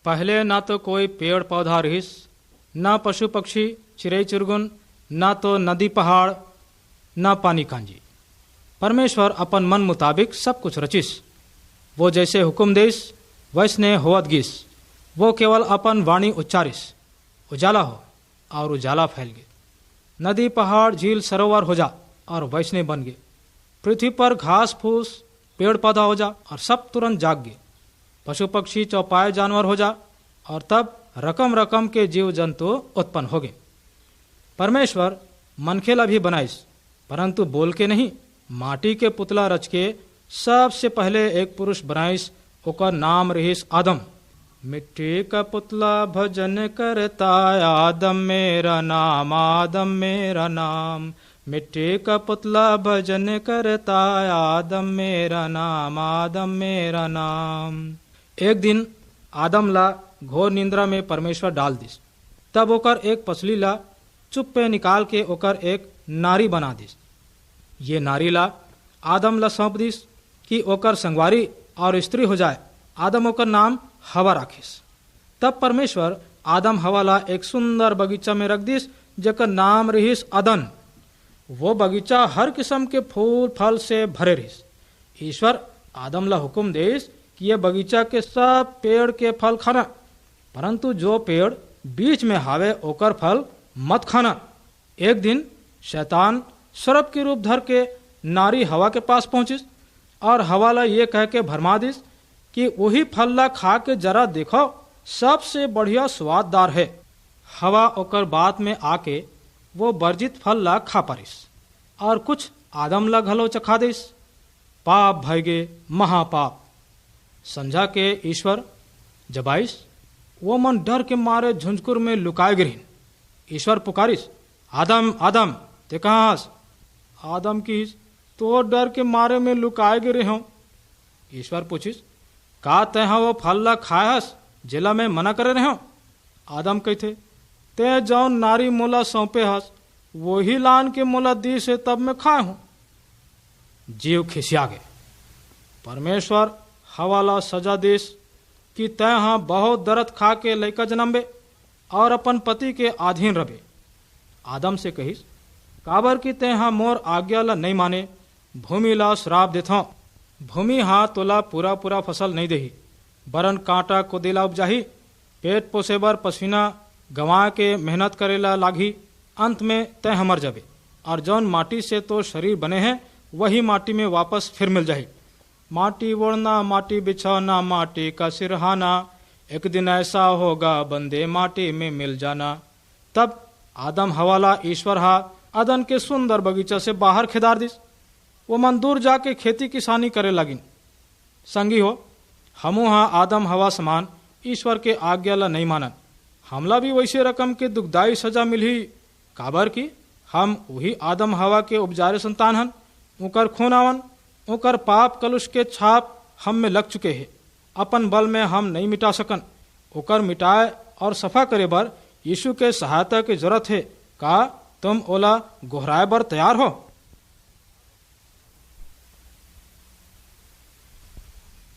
पहले ना तो कोई पेड़ पौधा रहिस, ना पशु पक्षी चिड़ै चुरगुन, ना तो नदी पहाड़, ना पानी कांजी। परमेश्वर अपन मन मुताबिक सब कुछ रचिस। वो जैसे हुक्म देस वैसने होवत गिस। वो केवल अपन वाणी उच्चारिस, उजाला हो, और उजाला फैल गए। नदी पहाड़ झील सरोवर हो जा, और वैसने बन गए। पृथ्वी पर घास फूस पेड़ पौधा हो जा, और सब तुरंत जाग गए। पशु पक्षी चौपाए जानवर हो जा, और तब रकम रकम के जीव जंतु उत्पन्न हो गए। परमेश्वर मनखेला भी बनाइस, परंतु बोल के नहीं, माटी के पुतला रच के सबसे पहले एक पुरुष बनाइस। ओकर नाम रहिस आदम। मिट्टी का पुतला भजन करता, आदम मेरा नाम, आदम मेरा नाम। मिट्टी का पुतला भजन करता, आदम मेरा नाम, आदम मेरा नाम। एक दिन आदम ला घोर निंद्रा में परमेश्वर डाल दिस। तब ओकर एक पसली ला चुप पे निकाल के ओकर एक नारी बना दिस। ये नारी ला आदम ला सौंप दिस कि ओकर संगवारी और स्त्री हो जाए। आदम ओकर नाम हवा राखिस। तब परमेश्वर आदम हवा ला एक सुंदर बगीचा में रख दिस, जेकर नाम रहिस अदन। वो बगीचा हर किस्म के फूल फल से भरे रहिस। ईश्वर आदम ला हुक्म देस कि ये बगीचा के सब पेड़ के फल खाना, परंतु जो पेड़ बीच में हावे ओकर फल मत खाना। एक दिन शैतान सर्प के रूप धर के नारी हवा के पास पहुंचिस, और हवा ला ये कह के भरमा दिस कि वही फल ला खा के जरा देखो, सबसे बढ़िया स्वाददार है। हवा ओकर बात में आके वो वर्जित फल ला खा पारिस, और कुछ आदम ला घलो चखा दिस। पाप भय गे, महापाप। समझा के ईश्वर जब आइस, वो मन डर के मारे झुंझकुर में लुकाए गिरिन। ईश्वर पुकारिस, आदम आदम ते कहाँ हस? आदम की तो डर के मारे में लुकाए गिरे हों। ईश्वर पूछिस, का तह वो फल ला खाए हस जेला में मना करे रहे हो? आदम कहते, ते जौन नारी मोला सौंपे हस वही लान के मोला दी से तब मैं खाए हूं। जीव खिसिया गए। परमेश्वर हवा ला सजा देस कि तय हाँ बहुत दर्द खा के लैका जन्मे और अपन पति के अधीन रहे। आदम से कहिस, काबर की तय हाँ मोर आज्ञा ला नहीं माने, भूमि ला श्राप देथो। भूमि हाँ तोला पूरा पूरा फसल नहीं देही, बरन कांटा कोदेला उपजाही। पेट पोसे बर पसीना गंवा के मेहनत करेला लागी। अंत में तय हमर जाबे, और जौन माटी से तो शरीर बने हैं वही माटी में वापस फिर मिल जाही। माटी ओढ़ना, माटी बिछाना, माटी का सिरहाना, एक दिन ऐसा होगा बंदे माटी में मिल जाना। तब आदम हवाला ईश्वर हा अदन के सुंदर बगीचा से बाहर खिदार दिस। वो मन दूर जाके खेती किसानी करे लगिन। संगी हो, हमू हाँ आदम हवा समान ईश्वर के आज्ञा ला नहीं मानन। हमला भी वैसे रकम के दुखदाई सजा मिली। काबर की हम वही आदम हवा के उपजारे संतान हन। उकर खून आवन, उकर पाप कलुष के छाप हम में लग चुके हैं। अपन बल में हम नहीं मिटा सकन। उकर मिटाए और सफा करे बर यीशु के सहायता की जरूरत है। का तुम ओला गोहराए बर तैयार हो?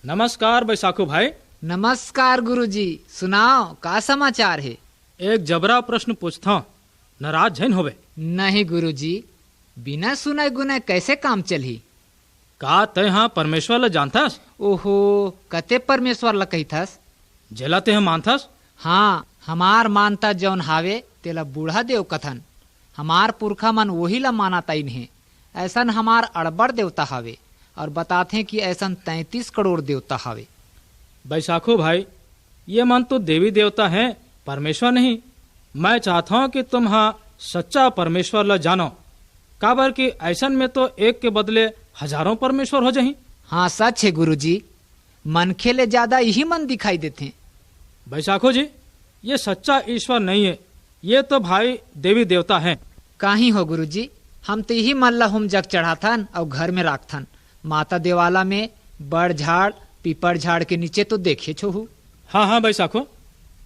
नमस्कार बैसाखू भाई। नमस्कार गुरुजी, सुनाओ का समाचार है? एक जबरा प्रश्न पूछता हूँ, नाराज झन होवे? नहीं गुरुजी, बिना सुने गुने कैसे काम चलही? का तय हाँ परमेश्वर ला जानथस? ओहो, कते परमेश्वर ला कहिथस? जेला ते मानथस? हाँ, हमार मानता जौन हावे तेला बूढ़ा देव कथन। हमार पुरखा मन वही ला मानता इन्हें। ऐसन हमार अड़बड़ देवता हावे, और बताते कि ऐसन 33 करोड़ देवता हावे। बैसाखू भाई, ये मन तो देवी देवता हैं, परमेश्वर नहीं। मैं चाहता हूँ कि तुम हाँ सच्चा परमेश्वर ला जानो। काबर कि ऐसन में तो एक के बदले हजारों परमेश्वर हो जाही। हाँ सच है गुरुजी, मनखे ले ज्यादा यही मन दिखाई देते। बैसाखू जी, ये सच्चा ईश्वर नहीं है, ये तो भाई देवी देवता हैं। काहे हो गुरुजी, हम तो यही मन ला हम जग चढ़ाथन और घर में राखथन। माता देवाला में बड़ झाड़ पीपर झाड़ के नीचे तो देखे छो। हाँ हाँ बैसाखू,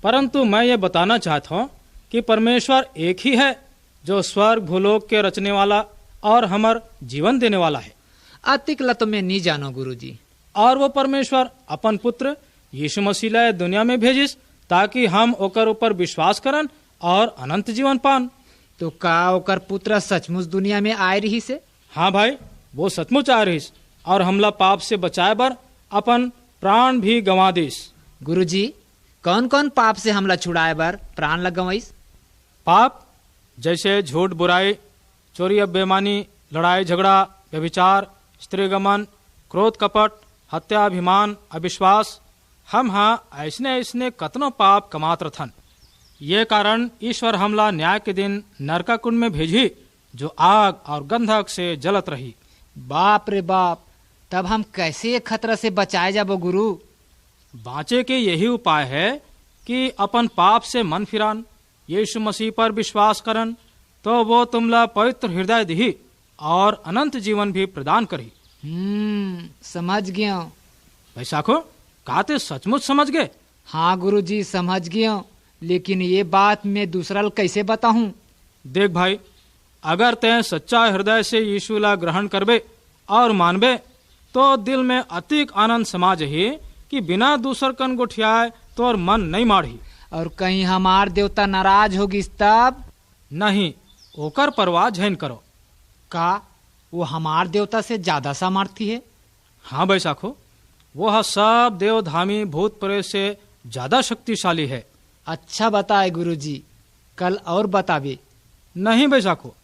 परंतु मैं ये बताना चाहता हूँ कि परमेश्वर एक ही है जो स्वर्ग भूलोक के रचने वाला और हमार जीवन देने वाला है। अतिकला तो मैं नहीं जानो गुरुजी। और वो परमेश्वर अपन पुत्र यीशु मसीह ला दुनिया में भेजिस ताकि हम ओकर ऊपर विश्वास करन और अनंत जीवन पान। तो का ओकर पुत्र सचमुच दुनिया में आए रही से? हाँ भाई, वो सचमुच आ रहीस और हमला पाप से बचाए बर अपन प्राण भी गंवा दिस। गुरुजी, कौन कौन पाप से हमला छुड़ाए बर प्राण लगवाइस? पाप जैसे झूठ, बुराई, चोरी, बेईमानी, लड़ाई झगड़ा, व्यभिचार, स्त्रीगमन, क्रोध, कपट, हत्या, अभिमान, अविश्वास, हम ऐसने ऐसने कतनो पाप कमात रथन। ये कारण ईश्वर हमला न्याय के दिन नरका कुंड में भेजी, जो आग और गंधक से जलत रही। बाप रे बाप, तब हम कैसे ये खतरा से बचाए जाबो गुरु? बाँचे के यही उपाय है कि अपन पाप से मन फिरान, यीशु मसीह पर विश्वास करन, तो वो तुमला पवित्र हृदय दी और अनंत जीवन भी प्रदान करी। समझ गया। बैसाखो, काते सचमुच समझ गए? हाँ गुरुजी, समझ गया, लेकिन ये बात मैं दूसरा कैसे बताऊं? देख भाई, अगर तय सच्चा हृदय से यीशु ला ग्रहण करबे और मानबे, तो दिल में अतिक आनंद समा जही कि बिना दूसर कन गुठियाए तो और मन नहीं माढ़ी। और कहीं हमार देवता नाराज होगी तब? नहीं, ओकर परवाह झैन करो। का वो हमार देवता से ज्यादा सामर्थी है? हाँ बैसाखो, वह सब देवधामी भूत प्रेत से ज्यादा शक्तिशाली है। अच्छा बताए गुरुजी, कल और बतावे। नहीं बैसाखो,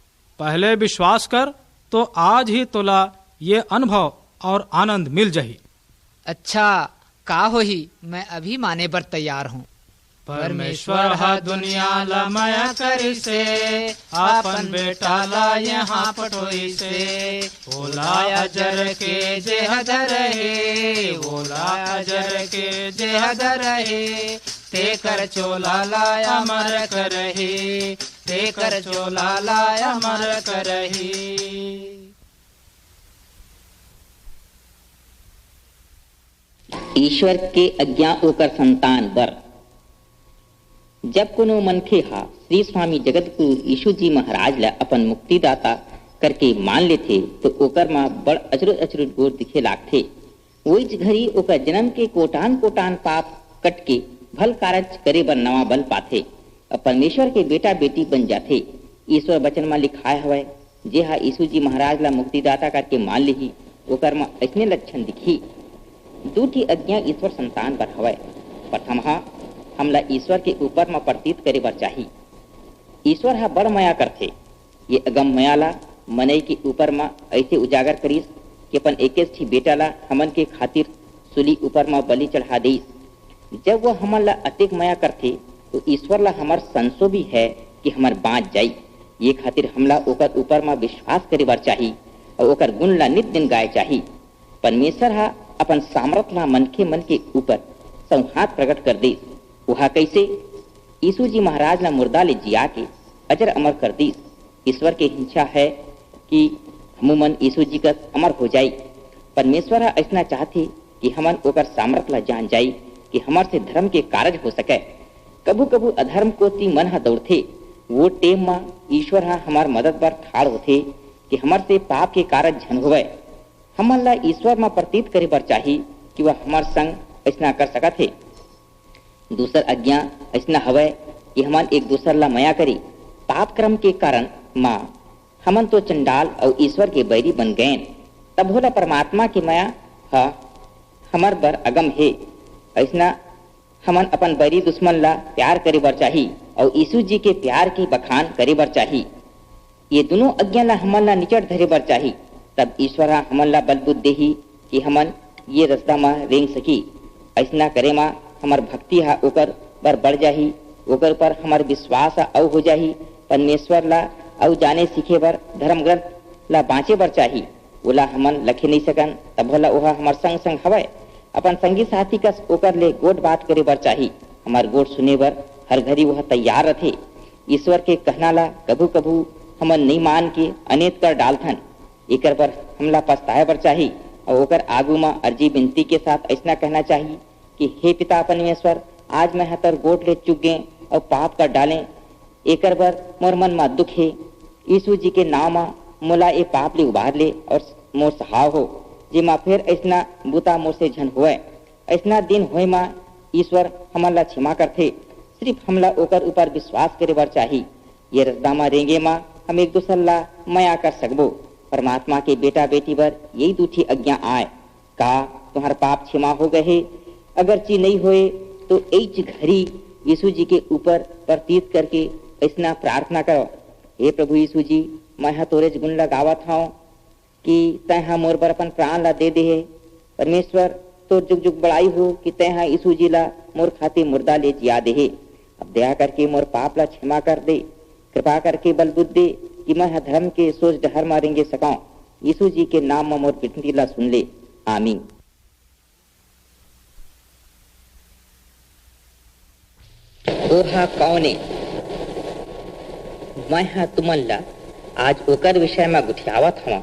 पहले विश्वास कर, तो आज ही तोला ये अनुभव और आनंद मिल जाही। अच्छा, का होही, मैं अभी माने पर तैयार हूँ। परमेश्वर हा दुनिया ला माया करी से, आपन बेटा ला यहाँ पठोई से। ओला अजर के जेह धरहे, ओला अजर के जेह धरहे, ते कर चोला लाया मर करही, ते कर चोला लाया मर करही। ईश्वर के अज्ञा होकर संतान बर जब कोनो मनखे हा श्री स्वामी जगत गुरु यीशु जी महाराज ला अपन मुक्तिदाता करके मान लेथे, तो ओकर मां बड़ अचरुत अचरुत गोर दिखे लागथे। वही घड़ी ओकर जन्म के कोटान कोटान पाप कट के भल कारज करे बर नवा बल पाथे, और परमेश्वर के बेटा बेटी बन जाथे। ईश्वर वचन में लिखाए हवय, जे हा यीशु जी महाराज ला मुक्तिदाता करके मान लेही, ओकर मां ऐसने लक्षण दिखी। दूठी अज्ञा ईश्वर संतान बर हवय। प्रथम हमला ईश्वर के ऊपर में प्रतीत करे बर चाही। ईश्वर हा बड़ माया करथे, ये अगम माया ला मनई के ऊपर में ऐसे उजागर करीस कि अपन एक बेटा ला हमन के खातिर सुली ऊपर में बलि चढ़ा देस। जब वो हमन ला अतिक माया करथे, तो ईश्वर ला हमर संसो भी है कि हमर बाँच जाई। ये खातिर हमला ओकर ऊपर में विश्वास करे बर चाही और ओकर गुण ला नित दिन गाय चाही। परमेश्वर हा अपन सामर्थ ला मनखे मन के ऊपर संहात प्रकट कर दे। वहा कैसे? यीशु जी महाराज ला मुर्दा ले जिया के अजर अमर कर दी। ईश्वर के इच्छा है कि हमन यीशु जी का अमर हो जाई। परमेश्वर ऐसा चाहते कि हमन ओकर सामर्थ ला जान जाई कि हमार से धर्म के कार्य हो सके। कभू कभू अधर्म को ती मन हा दौड़थे, वो टेम में ईश्वर हा हमार मदद बर ठाड़ होथे कि हमार से पाप के कार्य झन होवे। हमन ला ईश्वर में प्रतीत करे बर चाही कि वह हमार संग ऐसा कर सकत है। दूसर अज्ञा ऐसा हवय कि हमन एक दूसर ला माया करी। पाप कर्म के कारण माँ हमन तो चंडाल और ईश्वर के बैरी बन गए। तब होला परमात्मा की माया हा हमार बर अगम है। ऐसा हमन अपन बैरी दुश्मन ला प्यार करे बर चाही और यीशु जी के प्यार की बखान करे बर चाही। ये दोनों अज्ञा ला हमन ला निचट धरे बर चाही। तब ईश्वर हमन ला बल बुद्धि देही कि हमन ये रास्ता में रेंग सकी। ऐसा करे माँ हमार भक्ति हा ओकर बर बढ़ जाही, ओकर पर हमार विश्वास औ हो जाही। परमेश्वर ला औ जाने सीखे बर धर्म ग्रंथ ला बाँचे बर चाही। ओला हमन लखे नहीं सकन, तब भला ओहा हमार संग संग हवय। अपन संगी साथी का ओकर ले गोट बात करे बर चाही। हमार गोट सुने बर हर घड़ी वह तैयार रथे। ईश्वर के कहना ला कभू कभू हमन नहीं मान के अनेत कर डालथन। एकर पर हमला पछताए बर चाही और ओकर आगू में अर्जी विनती के साथ ऐसा कहना चाहिए कि हे पिता परमेश्वर, आज मैं हतर गोट ले चुक गए और पाप कर डाले। एकर बर मोर मन में दुख है। यीशु जी के नाम में मोला ए पाप ले उबार ले और मोर सहाव हो, जेमा फिर ऐसा बुता मोर से झन होए। ऐसा दिन होए माँ ईश्वर हमला क्षमा करथे, सिर्फ हमला ओकर ऊपर विश्वास करे बर चाही। ये रसदामा रेंगे माँ हम एक दूसर ला मया कर सकबो। परमात्मा के बेटा बेटी बर यही दूठी आज्ञा आए, का तुम्हार पाप क्षमा हो गए है? अगर ची नहीं होए तो एच घड़ी यीशु जी के ऊपर प्रतीत करके ऐसा प्रार्थना करो, हे प्रभु यीशु जी, मैं तोरे गुण लगावत हूँ कि तैहा मोर बर अपन प्राण ला दे दे है। परमेश्वर तो जुग जुग बड़ाई हो कि तैहा यीशु जी ला मोर खाते मुर्दा ले जिया दे है। अब दया करके मोर पाप ला क्षमा कर दे, कृपा करके बल बुद्ध दे कि मैं धर्म के सोच डहर मारेंगे सकाऊं। यीशु जी के नाम में मोर विनती ला सुन ले, आमीन। ओहा कौने मैं तुमन ला आज ओकर विषय में गुठियावत हवा,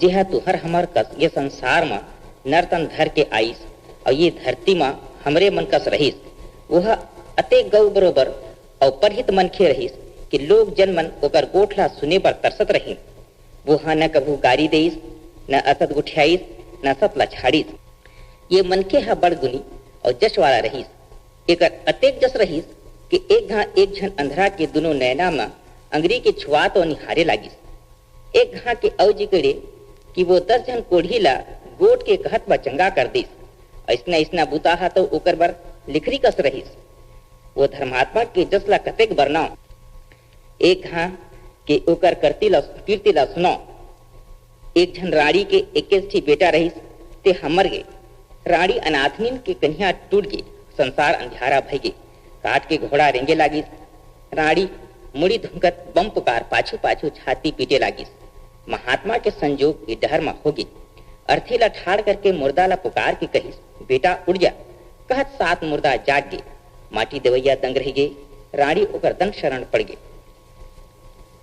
जेहा तुहर हमर कस ये संसार में नर्तन धर के आईस और ये धरती में हमरे मन कस रहीस। वह अते गौ बरोबर और परहित मनखे रहीस कि लोग जन मन ओकर गोठला सुने पर तरसत रही। वह न कभू गारी देईस, न असत गुठियाईस, न सत ला छाड़ीस। ये मनखे हा बड़ गुनी और जश वाला रहीस। एकर अतेक जस रहीस कि एक झन अंधरा के दोनों नैना में अंगरी के छुआ तो निहारे लागिस। एक घा के औ जिकड़े कि वो 10 जन कोढ़ी ला गोट के कहत बा चंगा कर दिस। ऐसना ऐसना बुता हा तो ओकर बर लिखरी कस रहीस। वो धर्मात्मा के जस ला कतेक बरनाओ। एक घा के ओकर कीर्ति ला सुनाओ। एक झन रानी के 21 बेटा रहीस, ते हमर गे। रानी अनाथनीन के कन्या टूट गे, संसार अंधियारा भई गे। काट के घोड़ा रेंगे लागिस। रानी मुड़ी धुमकत बम पुकार पाछू पाछू छाती पीटे लागिस। महात्मा के संजोग ये डहर में होगी। अर्थी ला ठाड़ करके मुर्दा ला पुकार के कहिस, बेटा उड़ जा। कहत 7 मुर्दा जाग गे। माटी देवैया दंग रह गे। रानी ओकर दंग शरण पड़ गे।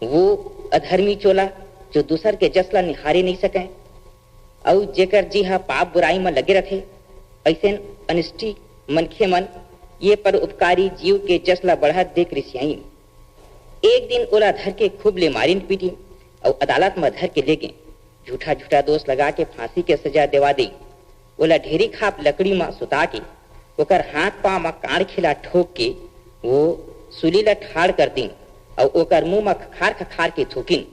वो अधर्मी चोला जो दूसर के जसला निहारे नहीं सके और जेकर जी हा पाप बुराई में लगे रखे, ऐसे अनिष्टी मनखे मन ये पर उपकारी जीव के जसला बढ़त देख रिसियाई। एक दिन ओला धर के खूब ले मारिन पीटी और अदालत में धर के ले गए। झूठा झूठा दोष लगा के फांसी के सजा देवा दी। ओला ढेरी खाप लकड़ी में सुता के ओकर हाथ पांव में कांड़ खिला ठोक के वो सूली ला ठाड़ कर दी और ओकर मुंह में खखार के थूकिन।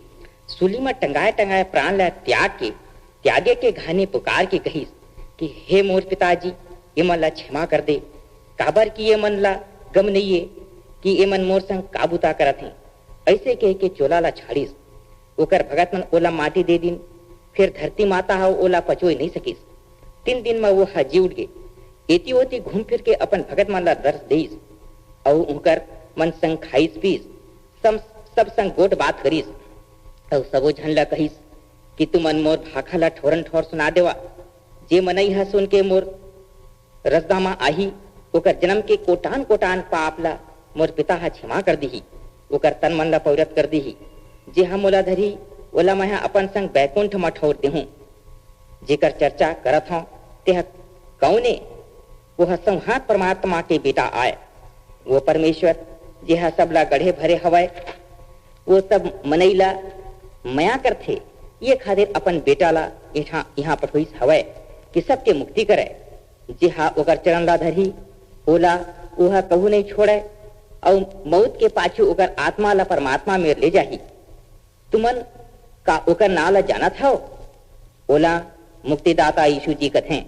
सूली में टंगाए टंगाए प्राण ला त्यागे के घाने पुकार के कहिस कि हे मोर पिताजी, ये मन ला क्षमा कर दे। काबर की ये मन ला गम नहीं है कि ये मन मोर संग काबूता करत है। ऐसे कह के चोला ला छाड़ीस। ओकर भगत मन ओला माटी दे दिन। फिर धरती माता हा ओला पचोई नहीं सकीस। 3 दिन में वो हजी उठ गए। एती ओती घूम फिर के अपन भगत मन ला दर्श देईस और उनकर मन संग खाईस पीस। सब संग गोट बात करीस और सबो झन ला कहिस कि तू मन मोर भाखा ला ठोरन ठोर सुना देवा। जे मनई हा सुन के मोर रसदामा आही, ओकर जन्म के कोटान कोटान पाप ला मोर पिता हा क्षमा कर दीही। ओकर तन मन ला पवित्र कर दीही। जे हम ओला धरी ओला मैं अपन संग बैकुंठ में ठोर देहूं। जेकर चर्चा करत हूं तेह कौने वह संहात परमात्मा के बेटा आए। वो परमेश्वर जेहा सबला गढ़े भरे हवय, वो सब मनैला मया करथे। ये खातिर अपन बेटा ला यहाँ पठोइस हवय कि सबके मुक्ति करे। जेहा ओकर चरण ला धरी ओला वह कहू नहीं छोड़े और मौत के पाछू ओकर आत्मा ला परमात्मा में ले जाही। तुमन का ओकर नाम ला जानत हो? ओला मुक्तिदाता यीशु जी कथें।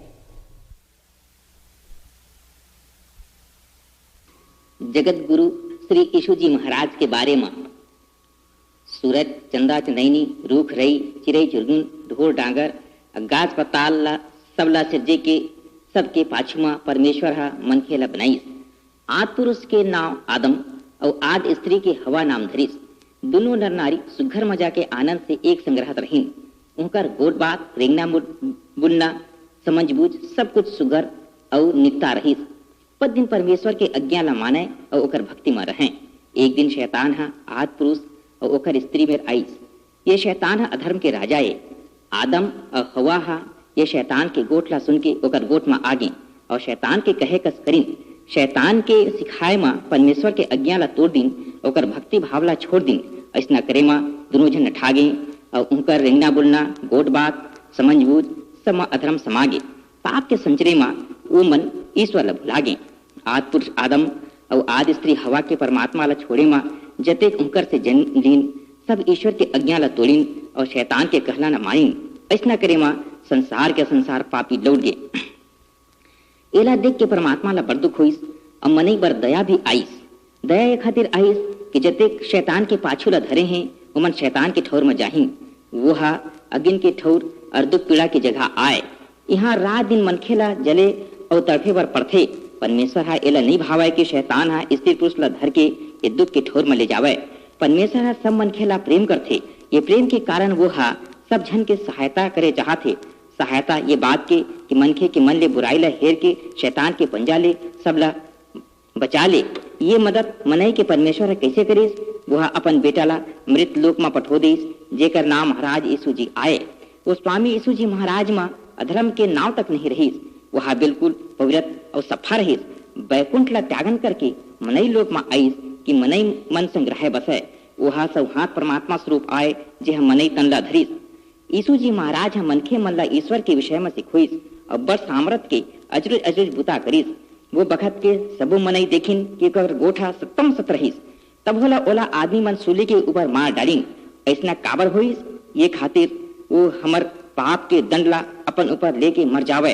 जगत गुरु श्री यीशु जी महाराज के बारे में सूरज, चंदा, चंदैनी, रूख रई, चिड़ई चुरगुन, ढोर डांगर, गाछ पताल ला सबला सिरजे के सबके पाछू में परमेश्वर हा मनखे ला बनाईस। आद पुरुष के नाम आदम और आद स्त्री के हवा नाम धरिस। दोनों नर नारी सुघर मजा के आनंद से एक संग्रहत रहीन। उनकर गोट बात, रेंगना बुनना, समझ बूझ सब कुछ सुघर और निकता रहीस। पद दिन परमेश्वर के आज्ञा ला माने और ओकर भक्ति में रहें। एक दिन शैतान हा आद पुरुष और ओकर स्त्री में आईस। ये शैतान हा अधर्म के राजा है। आदम और हवा हा ये शैतान के गोठ ला सुन के ओकर गोठ में आगे और शैतान के कहे कस करीन। शैतान के सिखाए में परमेश्वर के आज्ञा ला तोड़ दिन, ओकर भक्ति भाव ला छोड़ दिन। ऐसा करे में दोनों जन ठागे और उनकर रेंगना बोलना, गोट बात, समझ बूझ सब में अधर्म समागे। पाप के संचरे में वो मन ईश्वर ला भुलागे आदि पुरुष आदम और आदि स्त्री हवा के परमात्मा ला छोड़े माँ जतेक उनकर से जन्म लीन सब ईश्वर के आज्ञा ला तोड़ीन और शैतान के कहला न मानीन। ऐसा करे माँ संसार के संसार पापी लौट गए। एला देख के परमात्मा ला बड़ दुख होइस और मनई बर दया भी आईस। दया ये खातिर आईस कि जतेक शैतान के पाछू ला धरे हैं वो मन शैतान के ठौर में जाही वो हा अगिन के ठौर और दुख पीड़ा की जगह आए। यहाँ रात दिन मनखे ला जले और तड़फे बर पड़थे। परमेश्वर हा एला नहीं भावे कि शैतान हा स्त्री पुरुष ला धर के ये दुख के ठौर में ले जावे। परमेश्वर हा सब मनखे ला प्रेम करथे। ये प्रेम के कारण वो हा सब जन के सहायता करे चाहथे। सहायता ये बात के कि मनखे के मन ले बुराई ला हेर के शैतान के पंजा ले सब ला बचा ले। ये मदद मनई के परमेश्वर कैसे करिस? वह अपन बेटा ला मृत लोक में पठो दिस जेकर नाम महाराज यीशु जी आए। वो स्वामी यीशु जी महाराज माँ अधर्म के नाव तक नहीं रहीस। वह बिल्कुल पवित्र और सफा रहीस। बैकुंठ ला त्यागन करके मनई लोक में आईस कि मनई मन संग्रह बसे। वह सौहात परमात्मा स्वरूप आए जे हम मनई तन ला धरिस। यीशु जी महाराज हम मनखे मन ला ईश्वर के विषय में सिखोइस और बड़ सामर्थ के अजरुज अजरुज बुता करिस। वो बखत के सबो मनई देखिन कि ओकर गोठा सत्तम सत रहीस। तब होला ओला आदमी मन सूली के ऊपर मार डालिन। ऐसना काबर होइस? ये खातिर वो हमर पाप के दंड ला अपन ऊपर लेके मर जावे।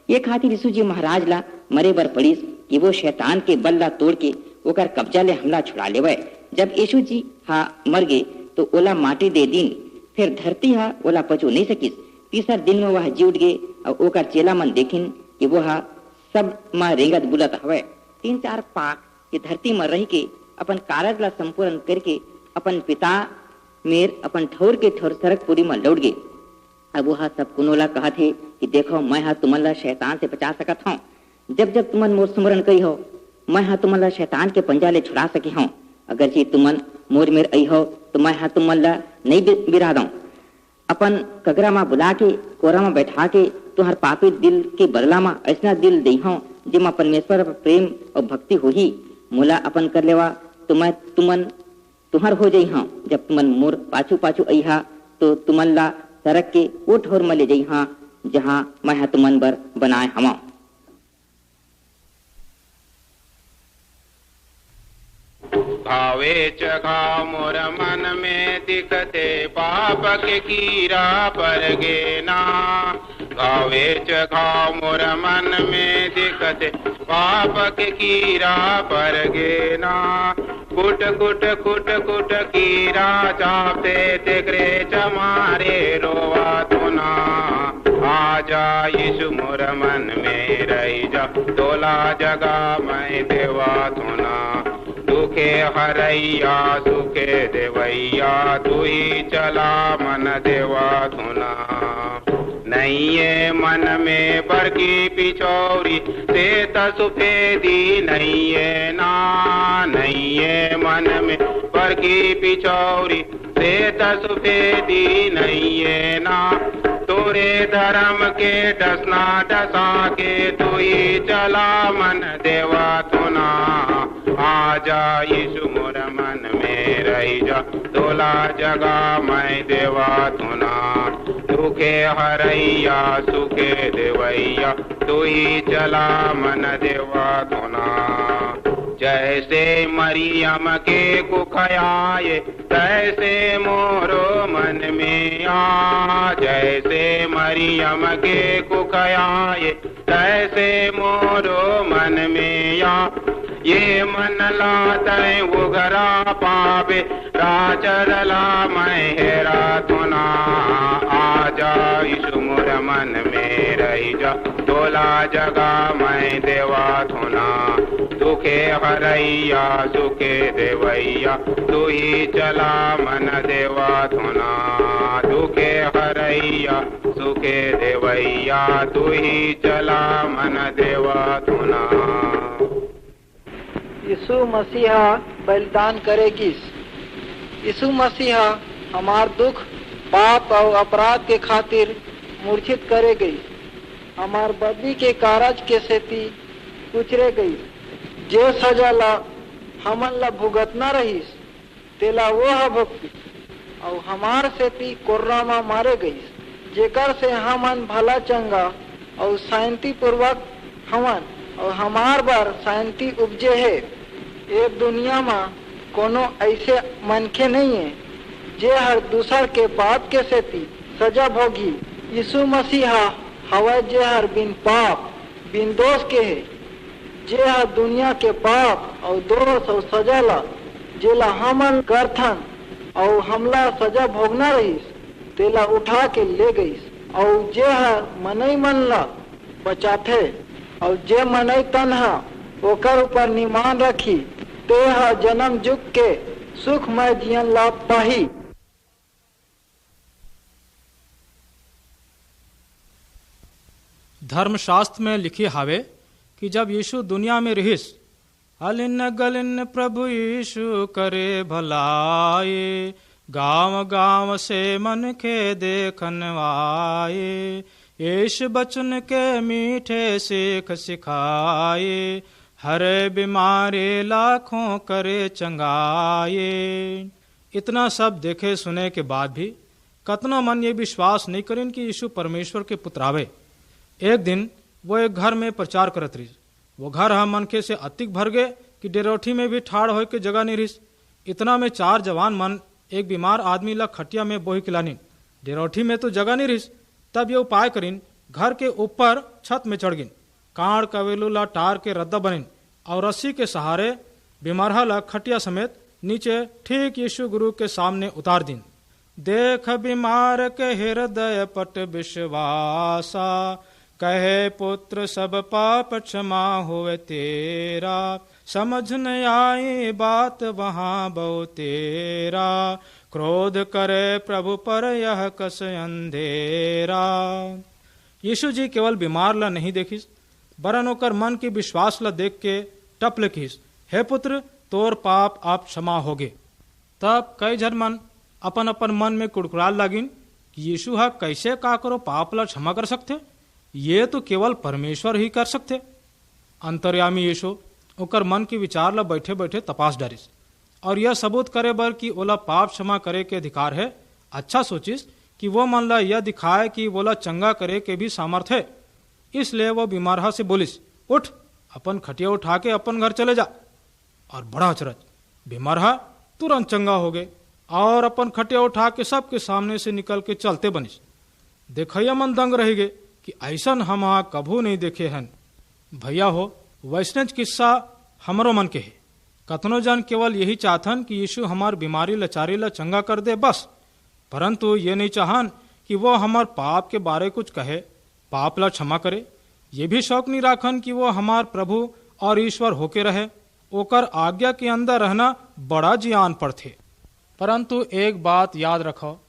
ये खातिर यीशु जी महाराज ला मरे बर पड़िस कि वो शैतान के बल ला तोड़ के ओकर कब्जा ले हमला छुड़ा लेवे। जब यीशु जी हा मर गए तो ओला माटी दे दीन। फिर धरती हा ओला पचो नहीं सकिस। तीसर दिन में वह जी उठ गए और ओकर चेला मन देखिन कि वह सब माँ रेंगत बुलत हवे। 3-4 पाक ये धरती में रह के अपन कारज ला संपूर्ण करके अपन पिता मेर अपन ठौर के ठौर सरकपुरी में लौट गए। अब वह सब कुनोला कहा थे कि देखो मैं हा तुमन ला शैतान से बचा सकत हूँ। जब जब तुमन मोर सुमरन कही हो मैं हा तुमन ला शैतान के पंजा ले छुड़ा सकी हूँ। अगर जी तुमन मोर मेर आई हो तो मैं हा तुमन ला नहीं बिरा दूं। अपन कगरा में बुला के कोरा में बैठा के तुहर पापी दिल के बदला में ऐसा दिल दई हूँ जेमा परमेश्वर प्रेम और भक्ति हो ही मोला अपन कर लेवा तो मैं तुमन तुहर हो जाई हाँ। जब तुमन मोर पाछू पाछू आई हा तो तुमन ला सरक के वो ठोर में ले जाई हाँ जहाँ मैं हा तुमन बर बनाए हवा। भावे चखा मोर मन में दिखते पाप के कीरा पर गे ना। भावे चखा मोर मन में दिखते पाप के कीरा पर गे ना। कुट कुट कुट कुट कीरा चापते तिकरे चमारे रोवा तो ना। आजा यीशु मोर मन में रही जा तोला जगा मैं देवा तो ना। दुखे हरैया सुखे देवैया तू ही चला मन देवा धुना। नहीं ये मन में बर की पिछौरी से तसुफेदी नहीं ये ना। नहीं ये मन में बर की पिछौरी से तसुफेदी नहीं ये ना। तोरे धर्म के डसना डसा के तू ही चला मन देवा धुना। आजा यीशु मोर मन में रही जा तोला जगा मैं देवा धुना। दुखे हरैया सुखे देवैया तू ही चला मन देवा धुना। जैसे मरियम के कुखयाए तैसे मोरो मन में आ। जैसे मरियम के कुखयाए तैसे मोरो मन में आ। ये मन लाते उगरा पावे राचरला मैं हेरा तुना। आजा यीशु मोर मन में रही जा तोला जगा मैं देवा धुना। दुखे हरैया सुखे देवैया तू ही चला मन देवा धुना। दुखे हरैया सुखे देवैया तू ही चला मन देवा धुना। यीशु मसीहा बलिदान करेगिस। यीशु मसीहा हमार दुख पाप और अपराध के खातिर मूर्छित करे गई। हमार बदी के कारज के सेती कुचरे गई। जो सजा ला हमन ला भुगतना रहीस तेला वो भक्ति और हमार सेती कोर्रा में मारे गई। जेकर से हमन भला चंगा और शांति पूर्वक हमन और हमार बर शांति उपजे है। एक दुनिया में कोनो ऐसे मनखे नहीं है जे हर दूसर के पाप के सेती सजा भोगी। यीशु मसीहा हवा जे हर बिन पाप बिन दोष के है, जे हर दुनिया के पाप और दोष और सजा ला जेला हमन करथन और हमला सजा भोगना रहीस तेला उठा के ले गईस। और जे हर मनई मन ला बचाथे और जे मनई तन्हा ओकर ऊपर निमान रखी ते ह जन्म जुग के सुखमय जीवन लाभ पाही। धर्मशास्त्र में लिखी हावे कि जब यीशु दुनिया में रहिस अलिन गलिन प्रभु यीशु करे भलाए, गांव गांव से मन के देखन आए, यीश बचन के मीठे सीख सिखाए, हरे बीमारे लाखों करे चंगाए। इतना सब देखे सुने के बाद भी कतना मन ये विश्वास नहीं करें कि यीशु परमेश्वर के पुत्र आवे। एक दिन वो एक घर में प्रचार करत रही। वो घर हम मनखे से अतिक भर गए कि डेरोठी में भी ठाड़ हो के जगह नहीं रही। इतना में 4 जवान मन एक बीमार आदमी ला खटिया में बोही खिलानी। डेरोठी में तो जगह नहीं रही। तब ये उपाय करीन घर के ऊपर छत में चढ़ गिन, कांड कवेलू ला टार के रद्दा बनिन और रस्सी के सहारे बीमारहा ला खटिया समेत नीचे ठीक यीशु गुरु के सामने उतार दिन। देख बीमार के हृदय पट विश्वासा, कहे पुत्र सब पाप क्षमा होवे तेरा, समझ न आई बात वहां बहु तेरा, क्रोध करे प्रभु पर यह कस अंधेरा। यीशु जी केवल बीमार ला नहीं देखिस, बरन ओकर मन की विश्वास ला देख के टप लिखिस, हे पुत्र तोर पाप आप क्षमा होगे। तब कई जन मन अपन अपन मन में कुड़कुड़ाल लागिन कि यीशु हा कैसे का करो पाप ला क्षमा कर सकते, ये तो केवल परमेश्वर ही कर सकते। अंतर्यामी यीशु ओकर मन की विचार ला बैठे बैठे तपास डारिस और यह सबूत करे बर कि ओला पाप क्षमा करे के अधिकार है। अच्छा सोचिस कि वो मन ला यह दिखाए कि वोला चंगा करे के भी सामर्थ्य है। इसलिए वो बीमारहा से बोलिस, उठ अपन खटिया उठा के अपन घर चले जा। और बड़ा अचरज, बीमारहा तुरंत चंगा हो गए और अपन खटिया उठा के सबके सामने से निकल के चलते बनिस। देखैया मन दंग रह गए कि ऐसा हम कभू नहीं देखे हैं। भैया हो, वैष्णव किस्सा हमरो मन के है। कतनो जन केवल यही चाहतन कि यीशु हमार बीमारी लाचारी ला चंगा कर दे बस, परंतु ये नहीं चाहन कि वो हमार पाप के बारे कुछ कहे, पाप ला क्षमा करे। ये भी शौक नहीं राखन कि वो हमार प्रभु और ईश्वर होके रहे, ओकर आज्ञा के अंदर रहना बड़ा जियान पर थे। परंतु एक बात याद रखो,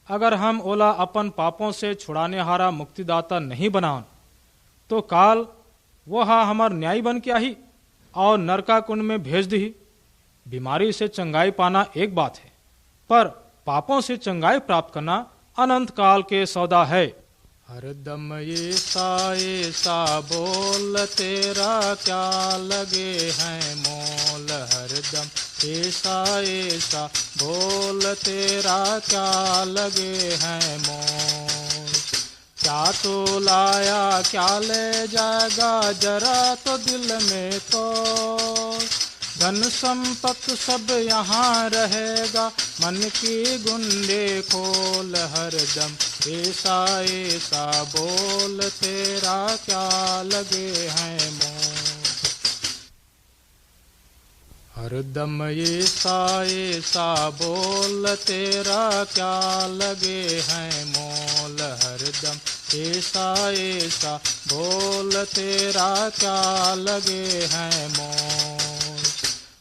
अगर हम ओला अपन पापों से छुड़ाने हारा मुक्तिदाता नहीं बनावन तो काल वो हमार न्याय बन के आई और नरका कुंड में भेज दी। बीमारी से चंगाई पाना एक बात है, पर पापों से चंगाई प्राप्त करना अनंत काल के सौदा है। हरदम ऐसा बोल तेरा क्या लगे हैं मोल, हरदम ऐसा बोल तेरा क्या लगे हैं मोल। क्या तो लाया क्या ले जाएगा जरा तो दिल में तो, धन संपत्त सब यहाँ रहेगा मन की गुंडे खोल, हरदम ऐसा बोल तेरा क्या लगे हैं मोल। हरदम ऐसा बोल तेरा क्या लगे हैं मोल, हरदम ऐसा बोल तेरा क्या लगे हैं मोल।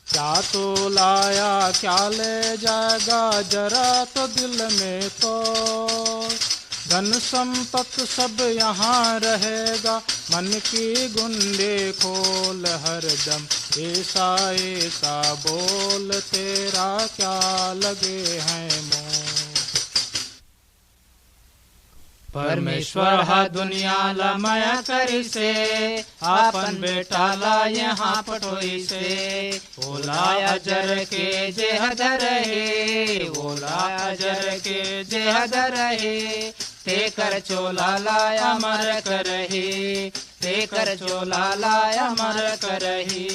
क्या तो लाया क्या ले जाएगा जरा तो दिल में तो, धन संपत्त सब यहाँ रहेगा मन की गुंडे खोल, हरदम ऐसा बोल तेरा क्या लगे हैं मोल। परमेश्वर हा दुनिया ला माया करी से, आपन बेटा ला यहाँ पठोई से। ओला अजर के जेहद रहे, ओला अजर के जेहद रहे, ते कर चोला लाया मर करहे। तेकर चोला लाया मर करही।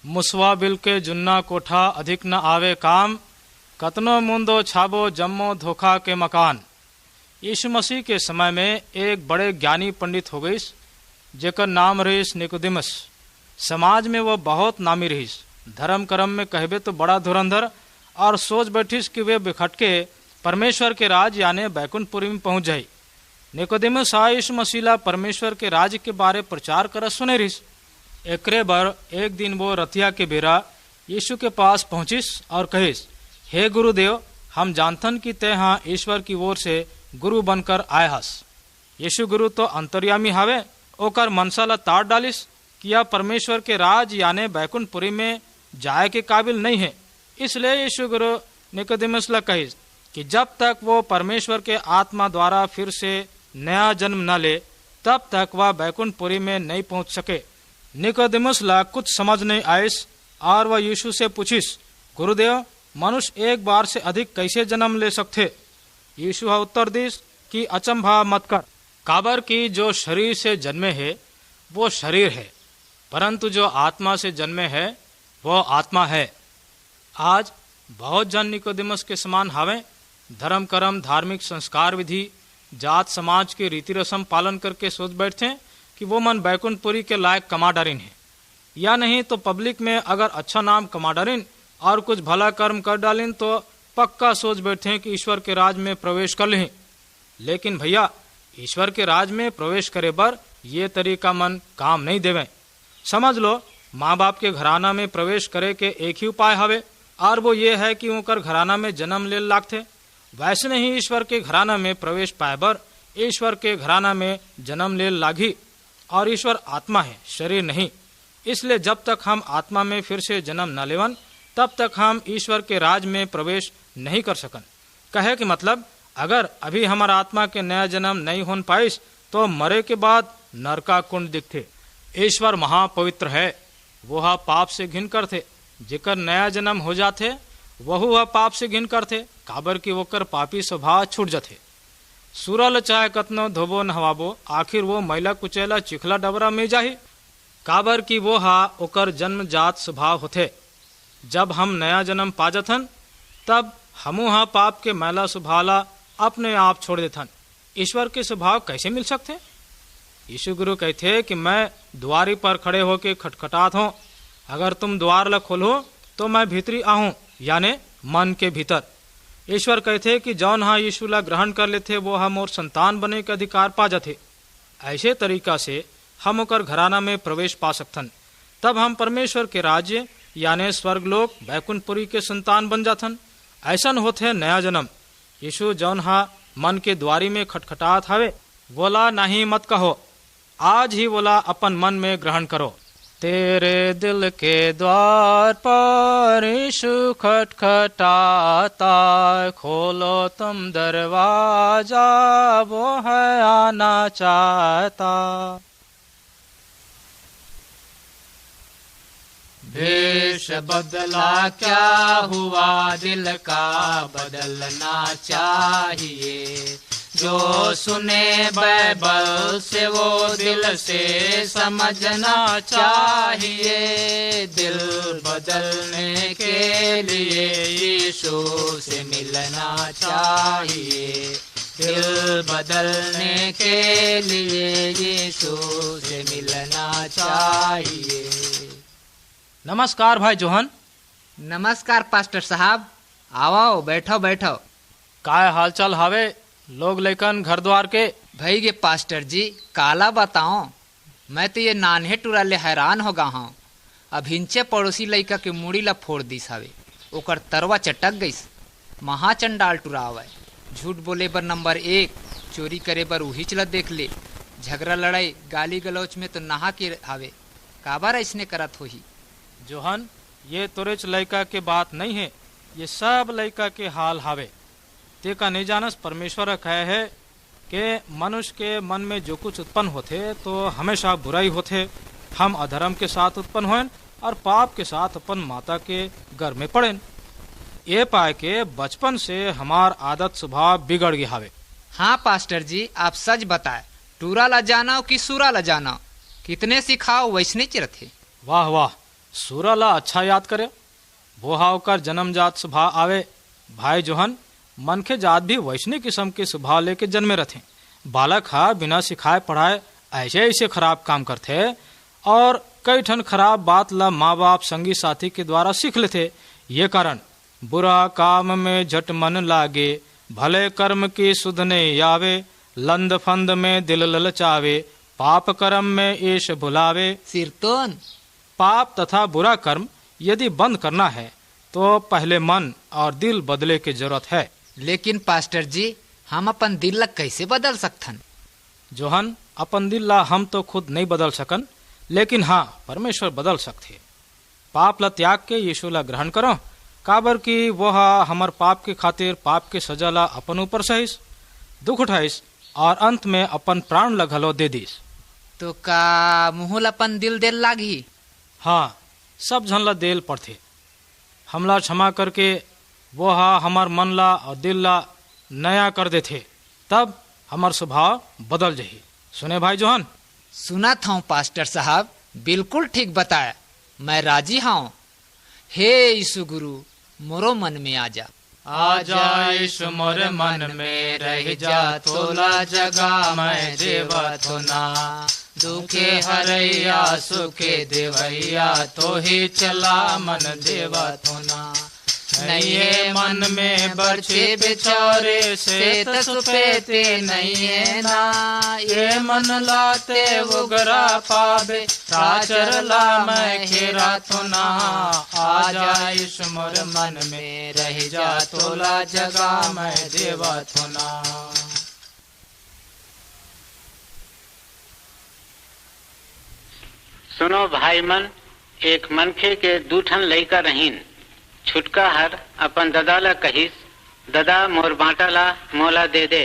मुसवा बिल के जुन्ना कोठा अधिक न आवे काम, कतनो मुंदो छाबो जम्मो धोखा के मकान। यीशु मसीह के समय में एक बड़े ज्ञानी पंडित हो गईस, जेकर नाम रहीस निकोदेमस। समाज में वो बहुत नामी रहीस। धर्म कर्म में कहबे तो बड़ा धुरंधर, और सोच बैठीस कि वे बिखट के परमेश्वर के राज यानी बैकुंठपुरी में पहुंच जाई। निकोदेमस यीशु मसीह परमेश्वर के राज के बारे प्रचार कर सुने रहीस। एकरे बर एक दिन वो रतिया के बेरा यीशु के पास पहुंचिस और कहिस, हे गुरुदेव, हम जानथन कि ते हाँ ईश्वर की ओर से गुरु बनकर आए हस। यीशु गुरु तो अंतर्यामी हावे, ओकर मनसा ला ताड़ डालिस कि यह परमेश्वर के राज यानी बैकुंठपुरी में जाए के काबिल नहीं है। इसलिए यीशु गुरु निकोदेमस ला कहिस कि जब तक वो परमेश्वर के आत्मा द्वारा फिर से नया जन्म न ले, तब तक वह बैकुंठपुरी में नहीं पहुंच सके। निकोदेमस ला कुछ समझ नहीं आइस और वह यीशु से पूछिस, गुरुदेव, मनुष्य एक बार से अधिक कैसे जन्म ले सकते? यीशु उत्तर दिस कि अचंभा मत कर, काबर की जो शरीर से जन्मे है वो शरीर है, परंतु जो आत्मा से जन्मे है वो आत्मा है। आज बहुत जन निकोदेमस के समान हावे, धर्म कर्म धार्मिक संस्कार विधि जात समाज के रीति रस्म पालन करके सोच बैठते कि वो मन बैकुंठपुरी के लायक कमा डारिन है, या नहीं तो पब्लिक में अगर अच्छा नाम कमा डारिन और कुछ भला कर्म कर डालिन तो पक्का सोच बैठे कि ईश्वर के राज में प्रवेश कर लें। लेकिन भैया, ईश्वर के राज में प्रवेश करे बर ये तरीका मन काम नहीं देवे। समझ लो, माँ बाप के घराना में प्रवेश करे के एक ही उपाय हवे, और वो ये है कि उनकर घराना में जन्म ले लागथे। वैसे नहीं ईश्वर के घराना में प्रवेश पाए बर ईश्वर के घराना में जन्म ले लागी, और ईश्वर आत्मा है, शरीर नहीं। इसलिए जब तक हम आत्मा में फिर से जन्म न लेवन, तब तक हम ईश्वर के राज में प्रवेश नहीं कर सकन। कहे कि मतलब, अगर अभी हमारा आत्मा के नया जन्म नहीं हो पाइस तो मरे के बाद नरका कुंड दिखते। ईश्वर महापवित्र है, वो पाप से घिन करते। जेकर नया जन्म हो जाते वह पाप से घिन करते, काबर की वोकर पापी स्वभाव छूट जाते। सूरल चाहे कतनो धोबो नहवाबो, आखिर वो मैला कुचैला चिखला डबरा में जाही, काबर की वो ओकर जन्मजात स्वभाव होते। जब हम नया जन्म पा जाथन, तब हमू पाप के मैला स्वभाव अपने आप छोड़ देथन। ईश्वर के स्वभाव कैसे मिल सकते? यीशु गुरु कहते कि मैं द्वारी पर खड़े होके खटखटात हूँ, अगर तुम द्वार ला खोलो तो मैं भीतरी आहूँ, यानी मन के भीतर। ईश्वर कहते कि जौन यीशु ला ग्रहण कर लेते वो मोर संतान बने के अधिकार पा जाते। ऐसे तरीका से हम ओकर घराना में प्रवेश पा सकथन। तब हम परमेश्वर के राज्य यानी स्वर्गलोक बैकुंठपुरी के संतान बन जाथन। ऐसन होते नया जन्म। यीशु जौन मन के द्वारी में खटखटात हवे, बोला नहीं मत कहो, आज ही बोला अपन मन में ग्रहण करो। तेरे दिल के द्वार पर यीशु खटखटाता, खोलो तुम दरवाजा, वो है आना चाहता। भेष बदला क्या हुआ, दिल का बदलना चाहिए। जो सुने बाइबल से वो दिल से समझना चाहिए। दिल बदलने के लिए यीशु से मिलना चाहिए। दिल बदलने के लिए यीशु से मिलना चाहिए। नमस्कार भाई जोहन। नमस्कार पास्टर साहब, आओ बैठो बैठो। काय हालचाल हावे लोग लेकन घर द्वार के? भाई के पास्टर जी, काला बताओ, मैं तो ये नान्हे टुराले हैरान हो गा हूँ। अब हिंचे पड़ोसी लड़का के मुड़ी ला फोड़ दिस हवे, ओकर तरवा चटक गईस। महाचंडाल टुरावे, झूठ बोले बर नंबर 1, चोरी करे बर उही चला देख ले। झगड़ा लड़ाई गाली गलौच में तो नहा के हावे, काबर ऐसने करत होही। जोहन, ये तोरेच लड़का के बात नहीं है, ये सब लड़का के हाल हावे। ते का नहीं जानस परमेश्वर कहे है कि मनुष्य के मन में जो कुछ उत्पन्न होते तो हमेशा बुराई होते। हम अधर्म के साथ उत्पन्न हों और पाप के साथ अपन माता के घर में पड़ें। ये पाए के बचपन से हमार आदत स्वभाव बिगड़ गया हवे। हाँ पास्टर जी, आप सच बताए, टूरा ला जाना कि सूरा ला जाना, कितने सिखाओ वैसने चिरथे। वाह वाह, सूरा ला अच्छा याद करे, वो हावकर जन्मजात स्वभाव आवे। भाई जोहन मन के जात भी वैष्णव किस्म के स्वभाव लेके जन्मे रहते। बालक हा बिना सिखाए पढ़ाए ऐसे ऐसे खराब काम करते और कई ठन खराब बात ला माँ बाप संगी साथी के द्वारा सीख लेते। ये कारण बुरा काम में झट मन लागे, भले कर्म की सुध नहीं आवे, लंद फंद में दिल ललचावे, पाप कर्म में ईश भुलावे। सिरतोन पाप तथा बुरा कर्म यदि बंद करना है तो पहले मन और दिल बदले की जरूरत है। लेकिन पास्टर जी, हम अपन दिल ला कैसे बदल सकथन? जोहन, अपन दिल ला हम तो खुद नहीं बदल सकन, लेकिन हाँ परमेश्वर बदल सकते। पाप ला त्याग के यीशु ला ग्रहण करो, काबर की वह हमर पाप के खातिर पाप के सजा ला अपन ऊपर सहिस, दुख उठाइस और अंत में अपन प्राण ला घलो दे दीस। तो का मुहुल अपन दिल देल लागी? हाँ, सब झन ला देल पड़थे। हमला क्षमा करके वो हमार मन ला और दिल ला नया कर देथे, तब हमार स्वभाव बदल जही। सुने भाई जोहन? सुना था पास्टर साहब, बिल्कुल ठीक बताया, मैं राजी हूँ। हे यीशु गुरु, मोरो मन में आजा। आजा यीशु मोरे मन में रह जा, तोला जगा मैं देवा तो ना, दुखे हरैया सुखे देवैया, तो ही चला मन देवा तो ना। नहीं है मन में बरछे बिछौरे से तसुपेते नहीं है ना, ये मन लाते उगरा पावे, राचर ला मैं खेरा तो ना। आजा यीशु मोर मन में रह जा, तोला जगा मैं देवा तो ना। सुनो भाई मन, एक मनखे के दूठन लइका रहीन। छुटका हर अपन ददा ला कहिस, ददा मोर बांटा ला मोला दे दे।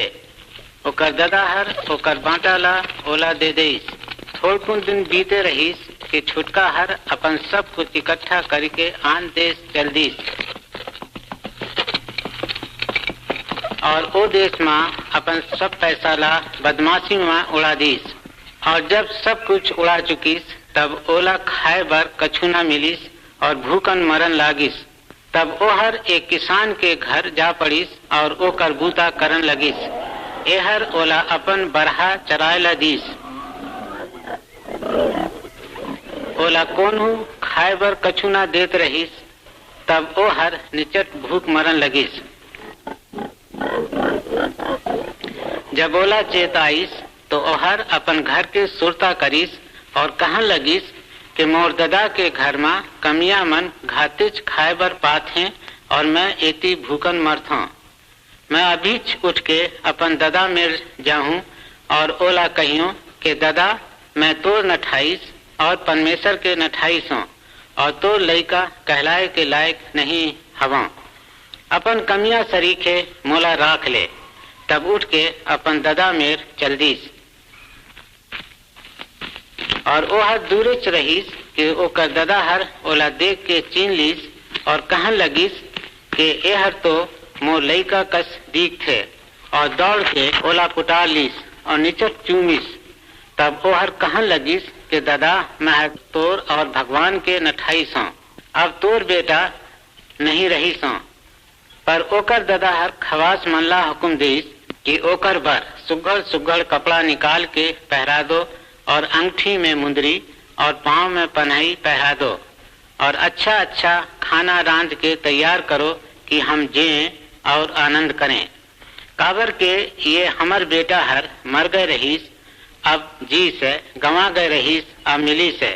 ओकर ददा हर ओकर बांटा ला ओला दे देइस। थोड़कुन दिन बीते रहीस कि छुटका हर अपन सब कुछ इकट्ठा करके आन देश चल दीस और ओ देश में अपन सब पैसा ला बदमाशी में उड़ा दीस। और जब सब कुछ उड़ा चुकीस तब ओला खाए बर कछु न मिलिस और भूखन मरन लागिस। तब ओहर एक किसान के घर जा पड़ीस और ओकर बूता करन लगिस। एहर ओला अपन बरहा चराय ला दीस। ओला कोनहू खाए बर कछु ना देत रहीस। तब ओहर निचट भूख मरन लगिस। जब ओला चेत आइस तो ओहर अपन घर के सुरता करीस और कहन लगिस कि मोर ददा के घर में कमिया मन घातिच खाए बर पात हैं और मैं एती भूखन मरत हूँ। मैं अभी उठ के अपन ददा मेर जाऊँ और ओला कहियो कि ददा, मैं तोर नठाईस और परमेश्वर के नठाईस हूँ और तोर लइका कहलाए के लायक नहीं हवा। अपन कमिया सरीखे मोला राख ले। तब उठ के अपन ददा मेर चल दीस और ओहर दूरे च रहीस कि ओकर ददा हर ओला देख के चीन लीस और कहन लगिस कि एहर तो मोर लइका कस दीख थे और दौड़ के ओला पुटार लीस और निचट चूमिस। तब ओहर कहन लगिस कि दादा, मैं तोर और भगवान के नठाईस हूँ, अब तोर बेटा नहीं रहीस हूँ। पर ओकर ददा हर खवास मन ला हुक्म देस कि ओकर बर सुघड़ सुघड़ कपड़ा निकाल के पहरा दो और अंगठी में मुंदरी और पाँव में पन्हई पहरा दो और अच्छा अच्छा खाना रांध के तैयार करो कि हम जिए और आनंद करें। काबर के ये हमर बेटा हर मर गए रहीस, अब जी से गंवा गए रहीस, अब मिली से।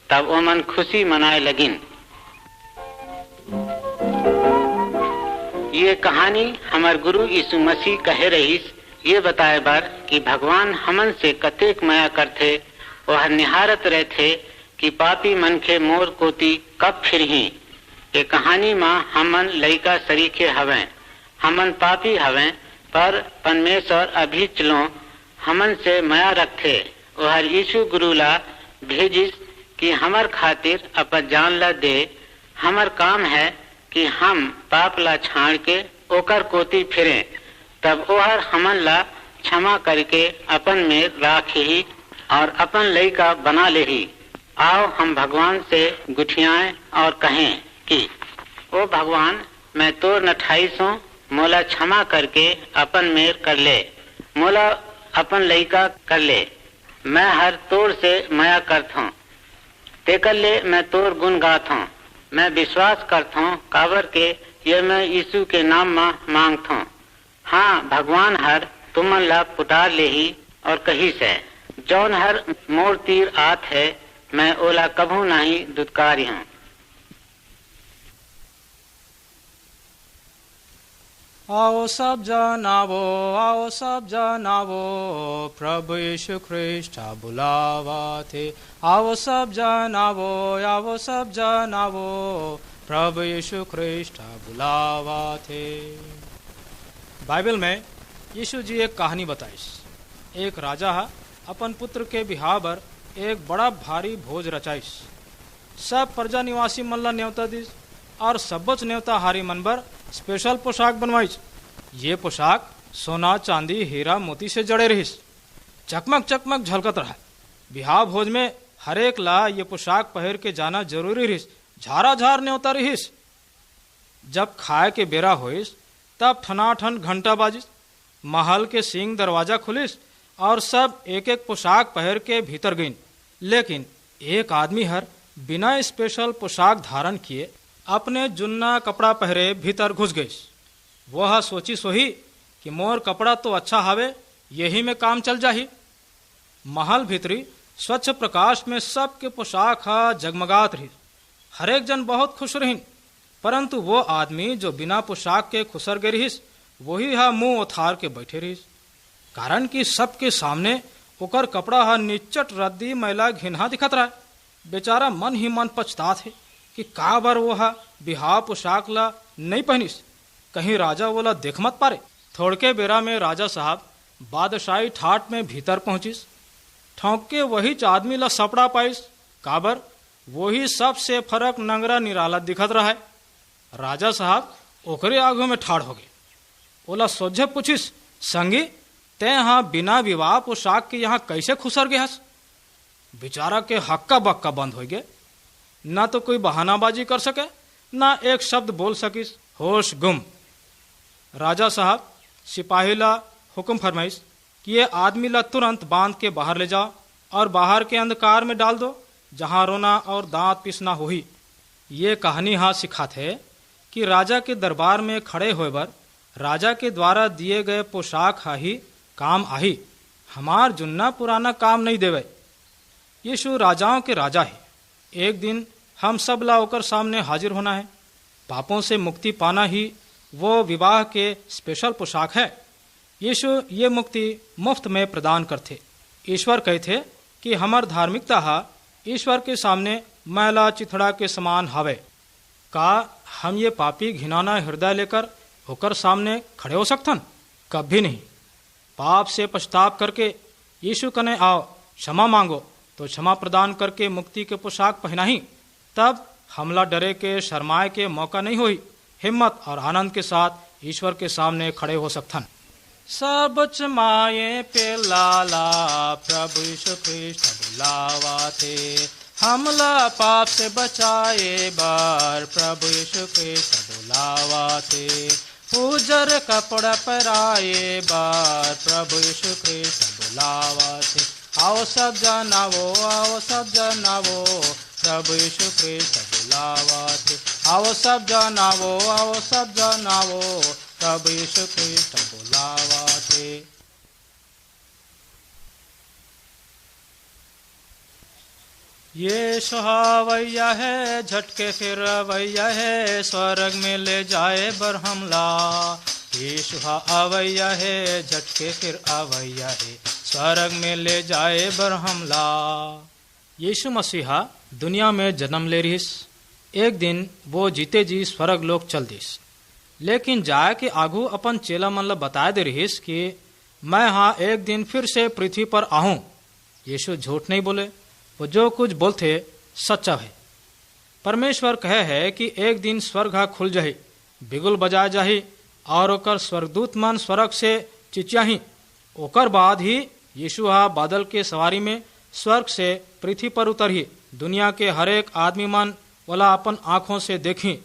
तब वो मन खुशी मनाए लगिन। ये कहानी हमार गुरु यीशु मसीह कहे रहीस, ये बताए बार कि भगवान हमन से कतेक माया करथे। वह निहारत रहथे कि पापी मन के मोर कोती कब फिरही। ये कहानी में हमन लइका सरीखे हवें। हमन पापी हवें, पर परमेश्वर अभी चलो हमन से माया रखे। वह यीशु गुरु ला भेजिस कि हमर खातिर अपन जान ला दे। हमर काम है कि हम पाप ला छाड़ के ओकर कोती फिरें, तब ओहर हमन ला क्षमा करके अपन में राखी और अपन लइका बना लेही। आओ हम भगवान से गुठियाएं और कहें कि ओ भगवान, मैं तोर नठाईसों, मोला क्षमा करके अपन मेर कर ले, मोला अपन लइका कर ले। मैं हर तोर से माया करता हूँ, तेकर ले मैं तोर गुण गाता हूँ। मैं विश्वास करता हूँ काबर के ये मैं यीशु के नाम में मांगता हूँ। हाँ भगवान हर तुमन ला पुटार ले ही और कही से जौन हर मोर तीर आत है, मैं ओला कभू नहीं दुत्कारी हूँ। आओ सब जन आवो, आओ सब जन आवो, प्रभु यीशु ख्रिस्ट बुलावा थे। आओ सब जन आवो, आओ सब जन आवो, प्रभु यीशु ख्रिस्ट बुलावा थे। बाइबल में यीशु जी एक कहानी बताइस। एक राजा अपन पुत्र के बिहाव पर एक बड़ा भारी भोज रचाइस। सब प्रजा निवासी मन ला न्योता दिस और सबच न्योता हारी मन पर स्पेशल पोशाक बनवाइस। ये पोशाक सोना चांदी हीरा मोती से जड़े रहिस, चकमक चकमक झलकत रहा। बिहाव भोज में हरेक ला ये पोशाक पहर के जाना जरूरी रहिस, झारा झार न्योता रहिस। जब खाए के बेरा होइस तब ठनाठन घंटा बाजिस, महल के सिंह दरवाजा खुलिस और सब एक एक पोशाक पहर के भीतर गईन। लेकिन एक आदमी हर बिना स्पेशल पोशाक धारण किए अपने जुन्ना कपड़ा पहरे भीतर घुस गई। वह सोची सोही कि मोर कपड़ा तो अच्छा हावे, यही में काम चल जाही। महल भीतरी स्वच्छ प्रकाश में सबके पोशाक जगमगात रही। हरेक जन बहुत खुश रहीन, परंतु वो आदमी जो बिना पोशाक के खुसर गए रहीस, वही मुंह उथार के बैठे रहीस। कारण कि सबके सामने ओकर कपड़ा निचट रद्दी मैला घिन्हा दिखत रहा। बेचारा मन ही मन पछतात है कि का बार वो बिहाव पोशाक ला नहीं पहनिस, कहीं राजा बोला देख मत पारे। थोड़के बेरा में राजा साहब बादशाही ठाट में भीतर पहुंचिस। ठोंक के वही आदमी ला सपड़ा पाइस, काबर वही सबसे फर्क नंगरा निराला दिखत रहा है। राजा साहब ओकरे आगू में ठाड़ हो गए। ओला सोझे पूछिस, संगी ते बिना विवाह पोशाक के यहाँ कैसे खुसर गया? बेचारा के हक्का बक्का बंद हो गए, ना तो कोई बहानाबाजी कर सके, ना एक शब्द बोल सकिस, होश गुम। राजा साहब सिपाही ला हुक्म फरमाइस कि ये आदमी ला तुरंत बांध के बाहर ले जाओ और बाहर के अंधकार में डाल दो, जहाँ रोना और दांत पीसना हो ही। ये कहानी सिखाते है कि राजा के दरबार में खड़े होए बर राजा के द्वारा दिए गए पोशाक ही काम आही, हमार जुन्ना पुराना काम नहीं देवे। यीशु राजाओं के राजा है। एक दिन हम सब ला ओकर सामने हाजिर होना है। पापों से मुक्ति पाना ही वो विवाह के स्पेशल पोशाक है। यीशु ये मुक्ति मुफ्त में प्रदान करते। ईश्वर कहते कि हमार धार्मिकता ईश्वर के सामने मैला चिथड़ा के समान हवे। का हम ये पापी घिनौना हृदय लेकर होकर सामने खड़े हो सकथन? कभी नहीं। पाप से पछताप करके यीशु कने आओ, क्षमा मांगो, तो क्षमा प्रदान करके मुक्ति के पोशाक पहनाही। तब हमला डरे के शर्माए के मौका नहीं होई, हिम्मत और आनंद के साथ ईश्वर के सामने खड़े हो सकथन। सबच माये पे लाला प्रभु यीशु ख्रिस्ट बुलावा थे। हमला पाप से बचाए बार प्रभु यीशु ख्रिस्ट बुलावा थे। उजर कपड़ा पहराए बार प्रभु यीशु ख्रिस्ट बुलावा थे। आओ सब जनावो, आओ सब जनावो, प्रभु यीशु ख्रिस्ट बुलावा थे। आओ सब जनावो, आओ सब जनावो, प्रभु यीशु ख्रिस्ट बुलावा थे। यीशु हवैया है, झटके फिर रवैया है, स्वर्ग में ले जाए बर हमला। यीशु अवैया है, झटके फिर अवैया है, स्वर्ग में ले जाए बर हमला। यीशु मसीहा दुनिया में जन्म ले रहीस। एक दिन वो जीते जी स्वर्ग लोक चल दिस। लेकिन जाए कि आगू अपन चेला मन ला बताए दे रहीस कि मैं हाँ एक दिन फिर से पृथ्वी पर आहूं। यीशु झूठ नहीं बोले, वो जो कुछ बोलते सच्चा है। परमेश्वर कहे है कि एक दिन स्वर्ग हा खुल जाही, बिगुल बजाए जाही और ओकर स्वर्गदूत मन स्वर्ग से चिचियाही। ओकर बाद ही यीशु हा बादल के सवारी में स्वर्ग से पृथ्वी पर उतरही। दुनिया के हरेक आदमी मन वाला अपन आंखों से देखी,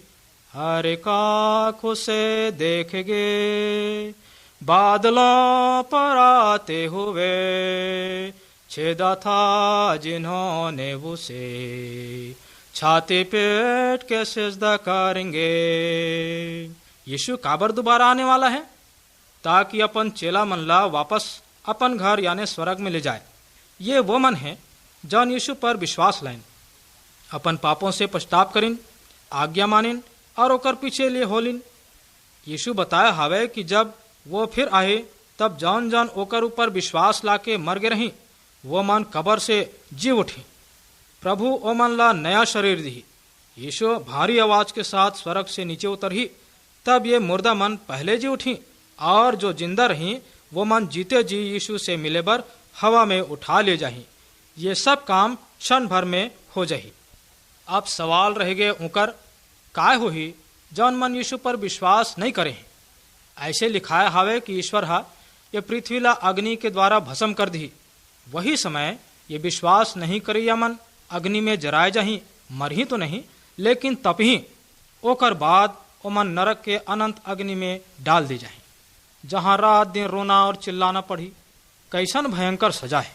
हर एक आंखों से देखेंगे बादलों पर आते हुए, छेदा था जिन्होंने उसे छाती पेट के सजदा करेंगे। यीशु काबर दोबारा आने वाला है? ताकि अपन चेला मन ला वापस अपन घर यानी स्वर्ग में ले जाए। ये वो मन है जौन यीशु पर विश्वास लाइन, अपन पापों से पछताप करिन, आज्ञा मानिन और ओकर पीछे लिए होलिन। यीशु बताया हावे कि जब वो फिर आए तब जौन जौन ओकर ऊपर विश्वास लाके मर गए रही, वो मन कब्र से जी उठी। प्रभु ओ मन ला नया शरीर दी। यीशु भारी आवाज के साथ स्वर्ग से नीचे उतरही, तब ये मुर्दा मन पहले जी उठी और जो जिंदा रही वो मन जीते जी यीशु से मिले बर हवा में उठा ले जाही। ये सब काम क्षण भर में हो जाही। अब सवाल रह गए उकर काय होही जौन मन यीशु पर विश्वास नहीं करे। ऐसे लिखाया हावे कि ईश्वर हा ये पृथ्वी ला अग्नि के द्वारा भस्म कर दी। वही समय ये विश्वास नहीं करे या मन अग्नि में जराए जाही, मर ही तो नहीं लेकिन तपही। ओकर बाद ओ मन नरक के अनंत अग्नि में डाल दी जाए, जहाँ रात दिन रोना और चिल्लाना पड़ी। कैसन भयंकर सजा है।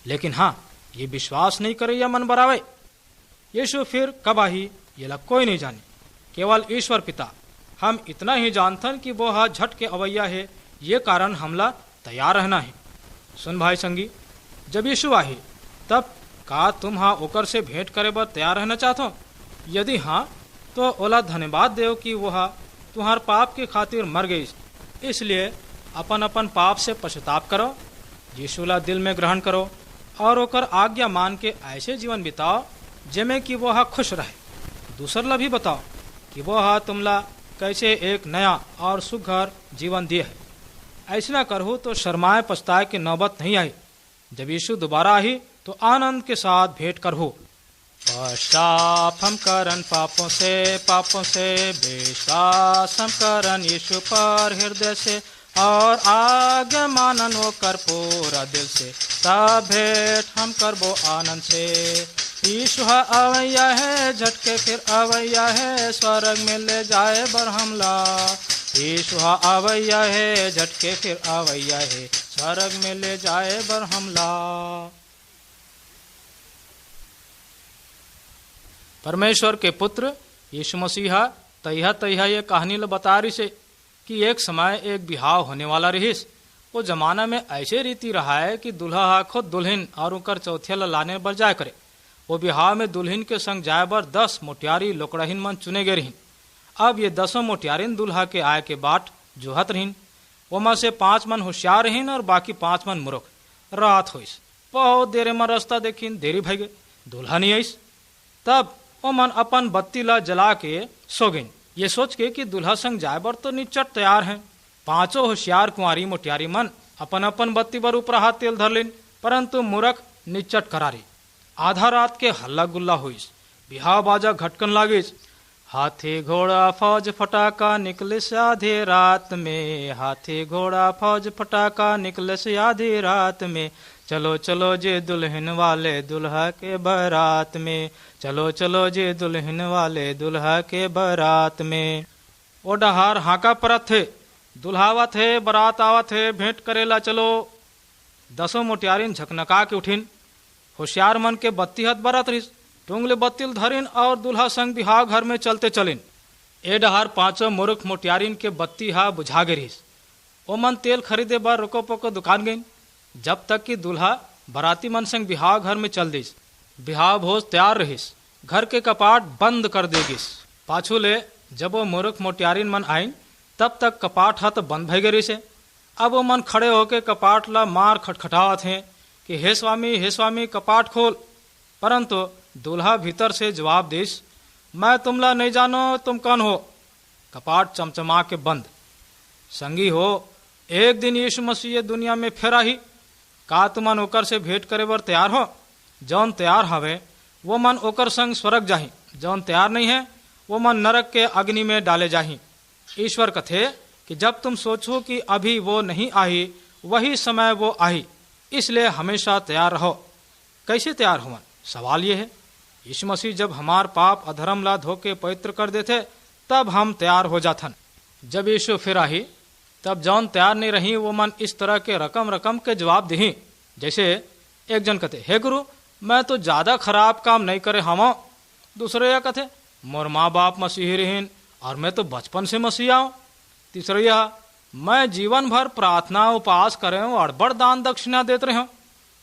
लेकिन हाँ, ये विश्वास नहीं करे या मन बरावे। यीशु फिर कब आही ये लग कोई नहीं जाने, केवल ईश्वर पिता। हम इतना ही जानथन कि वो हा झट के अवैया है, ये कारण हमला तैयार रहना है। सुन भाई संगी, जब यीशु आही तब का तुम हाँ ओकर से भेंट करे बर तैयार रहना चाहतो? यदि हाँ तो ओला धन्यवाद देव कि वो हा तुम्हार पाप के खातिर मर गई। इसलिए अपन अपन पाप से पश्चाताप करो, यीशु ला दिल में ग्रहण करो और ओकर आज्ञा मान के ऐसे जीवन बिताओ जिसमें कि वो हा खुश रहे। दूसर ला भी बताओ कि वो हा तुमला कैसे एक नया और सुघर जीवन दिए है। ऐसा करहु तो शर्माए पछताए की नौबत नहीं आई। जब यीशु दोबारा आई तो आनंद के साथ भेंट करहु। पश्चाताप हम करन पापों से विश्वास हम करन यीशु पर हृदय से और आज्ञा मानन वो कर पूरा दिल से, तब भेंट हम करबो आनंद से। यीशु अवैया है, झटके फिर अवैया है, स्वर्ग में ले जाए बर हमला। यीशु अवैया है, झटके फिर अवैया है, स्वर्ग में ले जाए बर हमला। परमेश्वर के पुत्र यीशु मसीहा तैहा ये कहानी ल बता रही से कि एक समय एक बिहाव होने वाला रहीस। वो जमाना में ऐसे रीति रहा है कि दुल्हा खुद दुल्हन और उनकर चौथिया ला लाने बर जाए करे। वो बिहाव में दुल्हन के संग जाए बर 10 मोटियारी लोकड़हीन मन चुने गए रहीन। अब ये 10 मोटियारीन दुल्हा के आए के बाट जोहत रहीन। वो में से 5 मन होशियार रहीन और बाकी 5 मन मूर्ख। रात होइस, बहुत देरे में रास्ता देखीन, देरी भई गए, दुल्हा नहीं आइस। तब वो मन अपन बत्ती ला जला के सो गईन, ये सोच के कि दुल्हा संग जाए बर तो निचट तैयार हैं। 5 होशियार कुंवारी मोटियारी मन अपन अपन बत्ती बर ऊपर हाथ तेल धर लेन, परंतु मूर्ख निचट करारी। आधा रात के हल्ला गुल्ला हुईस, बिहाव बाजा घटकन लागिस। हाथी घोड़ा फौज फटाका निकले से आधी रात में, हाथी घोड़ा फौज फटाका निकले से आधी रात में। चलो चलो जे दुल्हन वाले दुल्हा के बारात में, चलो चलो जे दुल्हन वाले दुल्हा के बारात में। ओ डहार हाका परत थे, दुल्हावा थे, बारात आवत थे, भेंट करेला चलो। 10 मोटियारीन झकनका के उठिन, होशियार मन के बत्ती हाथ बरत रहीस, टूंगले बत्तील धरिन और दुल्हा संग बिहाव घर में चलते चलिन। ए डहार 5 मूर्ख मोटियारीन के बत्ती हा बुझा गए रहीस। ओ मन तेल खरीदे बर रोको पोको दुकान गईन, जब तक कि दुल्हा बराती मन संग बिहाव घर में चल दिस। बिहाव भोज तैयार रहीस, घर के कपाट बंद कर देगिस। पाछू ले जब वो मूर्ख मोटियारीन मन आइन तब तक कपाट हाथ बंद भई गई से। अब वो मन खड़े होके कपाट ला मार खटखटावत हैं कि हे स्वामी कपाट खोल। परंतु दूल्हा भीतर से जवाब दिस, मैं तुमला नहीं जानो, तुम कौन हो? कपाट चमचमा के बंद। संगी हो, एक दिन यीशु मसीह ये दुनिया में फिर आही, का तुमन ओकर से भेंट करे बर तैयार हो? जौन तैयार हवे वो मन ओकर संग स्वर्ग जाही, जौन तैयार नहीं है वो मन नरक के अग्नि में डाले जाही। ईश्वर कथे कि जब तुम सोचो कि अभी वो नहीं आई, वही समय वो आई, इसलिए हमेशा तैयार रहो। कैसे तैयार हुआ? सवाल ये है, यीशु मसीह जब हमार पाप अधर्म ला धोके पवित्र कर देते तब हम तैयार हो जाथन। जब यीशु फिर आही तब जौन तैयार नहीं रही वो मन इस तरह के रकम रकम के जवाब दही। जैसे एक जन कहते, हे गुरु मैं तो ज्यादा खराब काम नहीं करे हम। दूसरे यह कहते, मोर माँ बाप मसीही रहीन और मैं तो बचपन से मसीह आऊँ। तीसरे यह, मैं जीवन भर प्रार्थना उपवास करे हूँ और बड़ दान दक्षिणा देते रहे हूँ।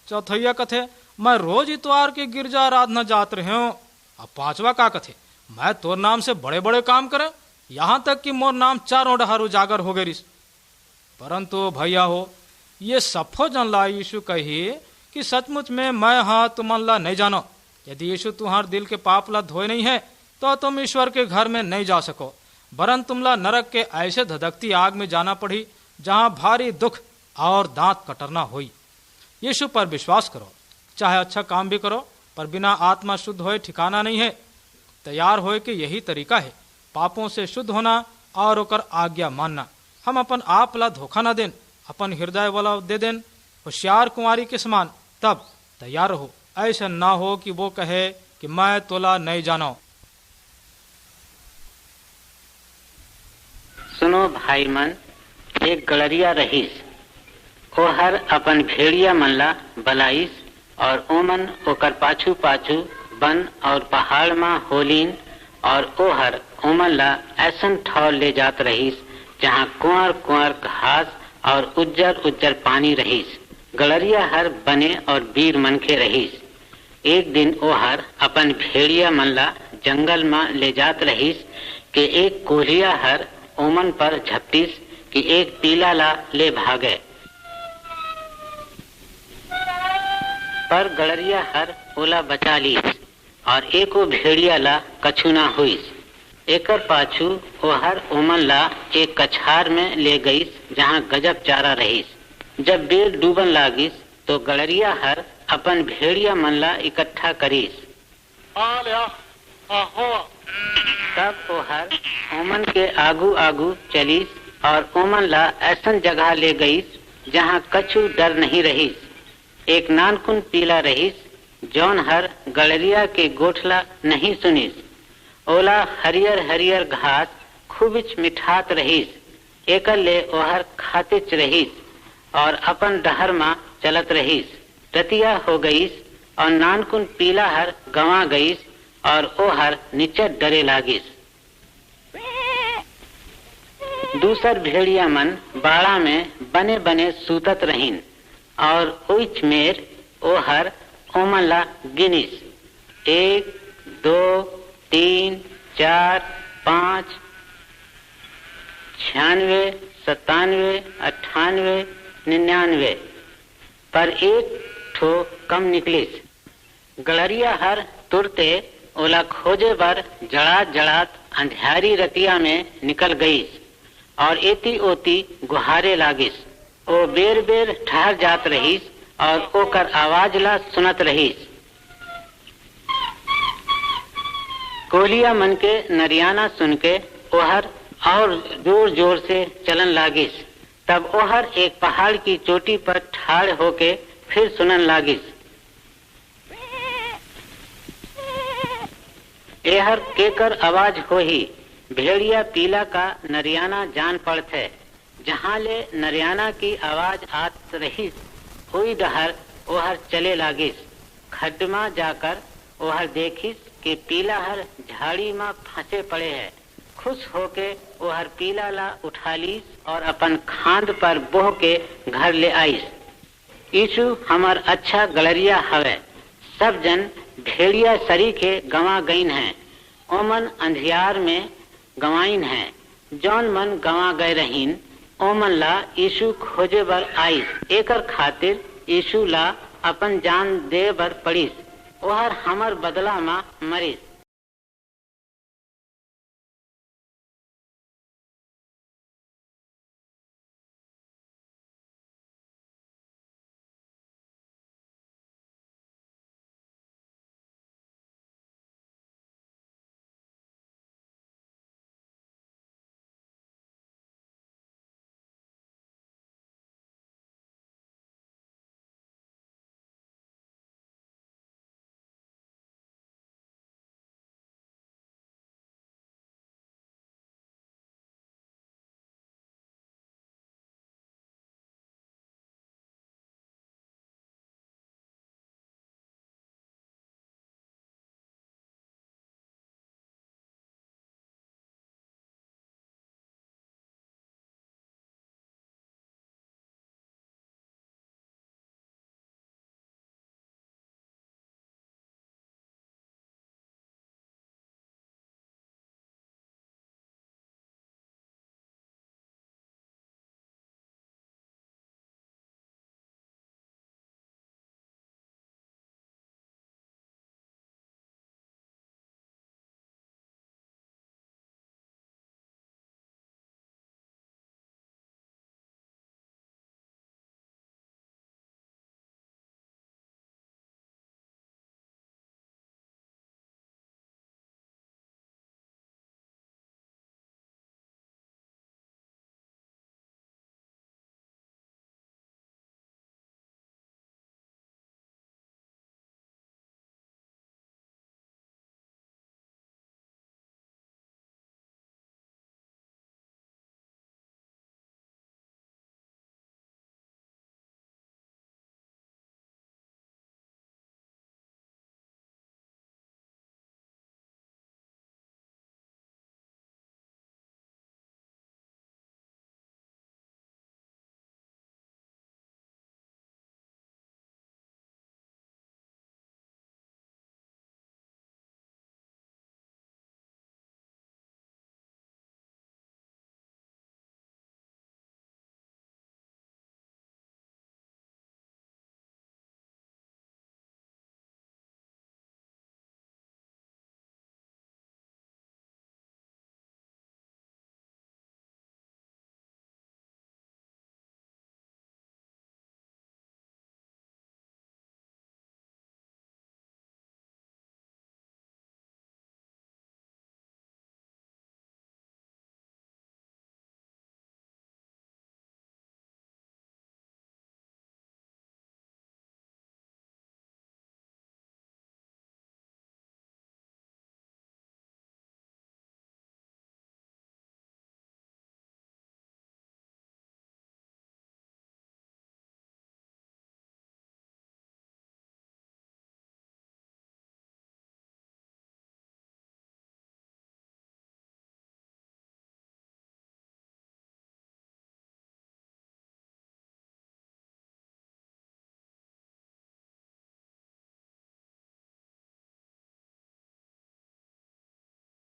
चौथैया कथे, मैं रोज इतवार के गिरजा आराधना जाते रहे हूँ। अब पांचवा का कथे, मैं तोर नाम से बड़े बड़े काम करे, यहाँ तक कि मोर नाम चारों डहार उजागर हो गई। परंतु भैया हो, ये सफो जन ला यीशु कही कि सचमुच में मैं हाँ तुमन ला नहीं जानो। यदि यीशु तुम्हार दिल के पाप ला धोए नहीं है तो तुम ईश्वर के घर में नहीं जा सको, वरन तुमला नरक के ऐसे धधकती आग में जाना पड़ी जहाँ भारी दुख और दांत कटरना हुई। यीशु पर विश्वास करो, चाहे अच्छा काम भी करो, पर बिना आत्मा शुद्ध होए ठिकाना नहीं है। तैयार होए कि यही तरीका है पापों से शुद्ध होना और ओकर आज्ञा मानना। हम अपन आप ला धोखा ना देन, अपन हृदय वाला दे देन होशियार कुंवारी के समान, तब तैयार हो। ऐसा ना हो कि वो कहे कि मैं तोला नहीं जानो। सुनो भाई मन, एक गलरिया रहीस, ओहर अपन भेड़िया मन ला बलाईस और ओमन ओकर पाछू पाछू बन और पहाड़ में होलीन और ओहर ओमन ला ऐसन ठौर ले जात रहीस जहाँ कुंवर कुंवर घास और उज्जर उज्जर पानी रहीस। गलरिया हर बने और वीर मन के रहीस। एक दिन ओहर अपन भेड़िया मन ला जंगल में ले जात रहीस कि एक कोलिया हर ओमन पर झपटीस कि एक पीला ला ले भागे। पर गलरिया हर ओला बचा लीस और एको भेड़िया ला कछु ना हुईस। एकर पाछू ओहर ओमन ला एक कछार में ले गईस जहाँ गजब चारा रहीस। जब बेर डूबन लागिस तो गलरिया हर अपन भेड़िया मन ला इकट्ठा करीस। तब ओहर ओमन के आगू आगू चलीस और ओमन ला ऐसन जगह ले गईस जहाँ कछु डर नहीं रहीस। एक नानकुन पीला रहीस जौन हर गलरिया के गोठला नहीं सुनीस। ओला हरियर हरियर घास खूबिच मिठात रहीस। एकर ले ओहर खातिच रहीस और अपन डहर में चलत रहीस। रतिया हो गईस और नानकुन पीला हर गंवा गईस और ओहर नीचे डरे लागिस। दूसर भेड़िया मन बाड़ा में बने बने सूतत रहीन और उच मेर ओहर ओमन ला गिनिस। 1 2 3 4 5 96 97 98 99 पर एक ठो कम निकलिस। गलरिया हर तुरते ओला खोजे बर जड़ात जड़ात अंधियारी रतिया में निकल गईस और एती ओती गुहारे लागिस। ओ बेर बेर ठहर जात रहीस और ओकर आवाज ला सुनत रहीस। कोलिया मन के नरियाना सुन के ओहर और जोर जोर से चलन लागिस। तब ओहर एक पहाड़ की चोटी पर ठाड़ होके फिर सुनन लागिस। एहर केकर आवाज हो ही भेड़िया पीला का नरियाना जान पड़थे। जहाँ ले नरियाना की आवाज आत रही हुई डहर ओहर चले लागिस। खड्डमा जाकर ओहर देखिस कि पीला हर झाड़ी में फंसे पड़े है। खुश होके ओहर पीला ला उठा लीस और अपन खांद पर बोह के घर ले आईस। यीशु हमार अच्छा गलरिया हवे। सब जन भेड़िया सरी के गंवा गईन है। ओमन अंधियार में गंवाइन है। जौन मन गंवा गए रहीन ओमन ला यीशु खोजे बर आईस। एकर खातिर यीशु ला अपन जान दे बर पड़ीस। ओहर हमर बदला में मरीस।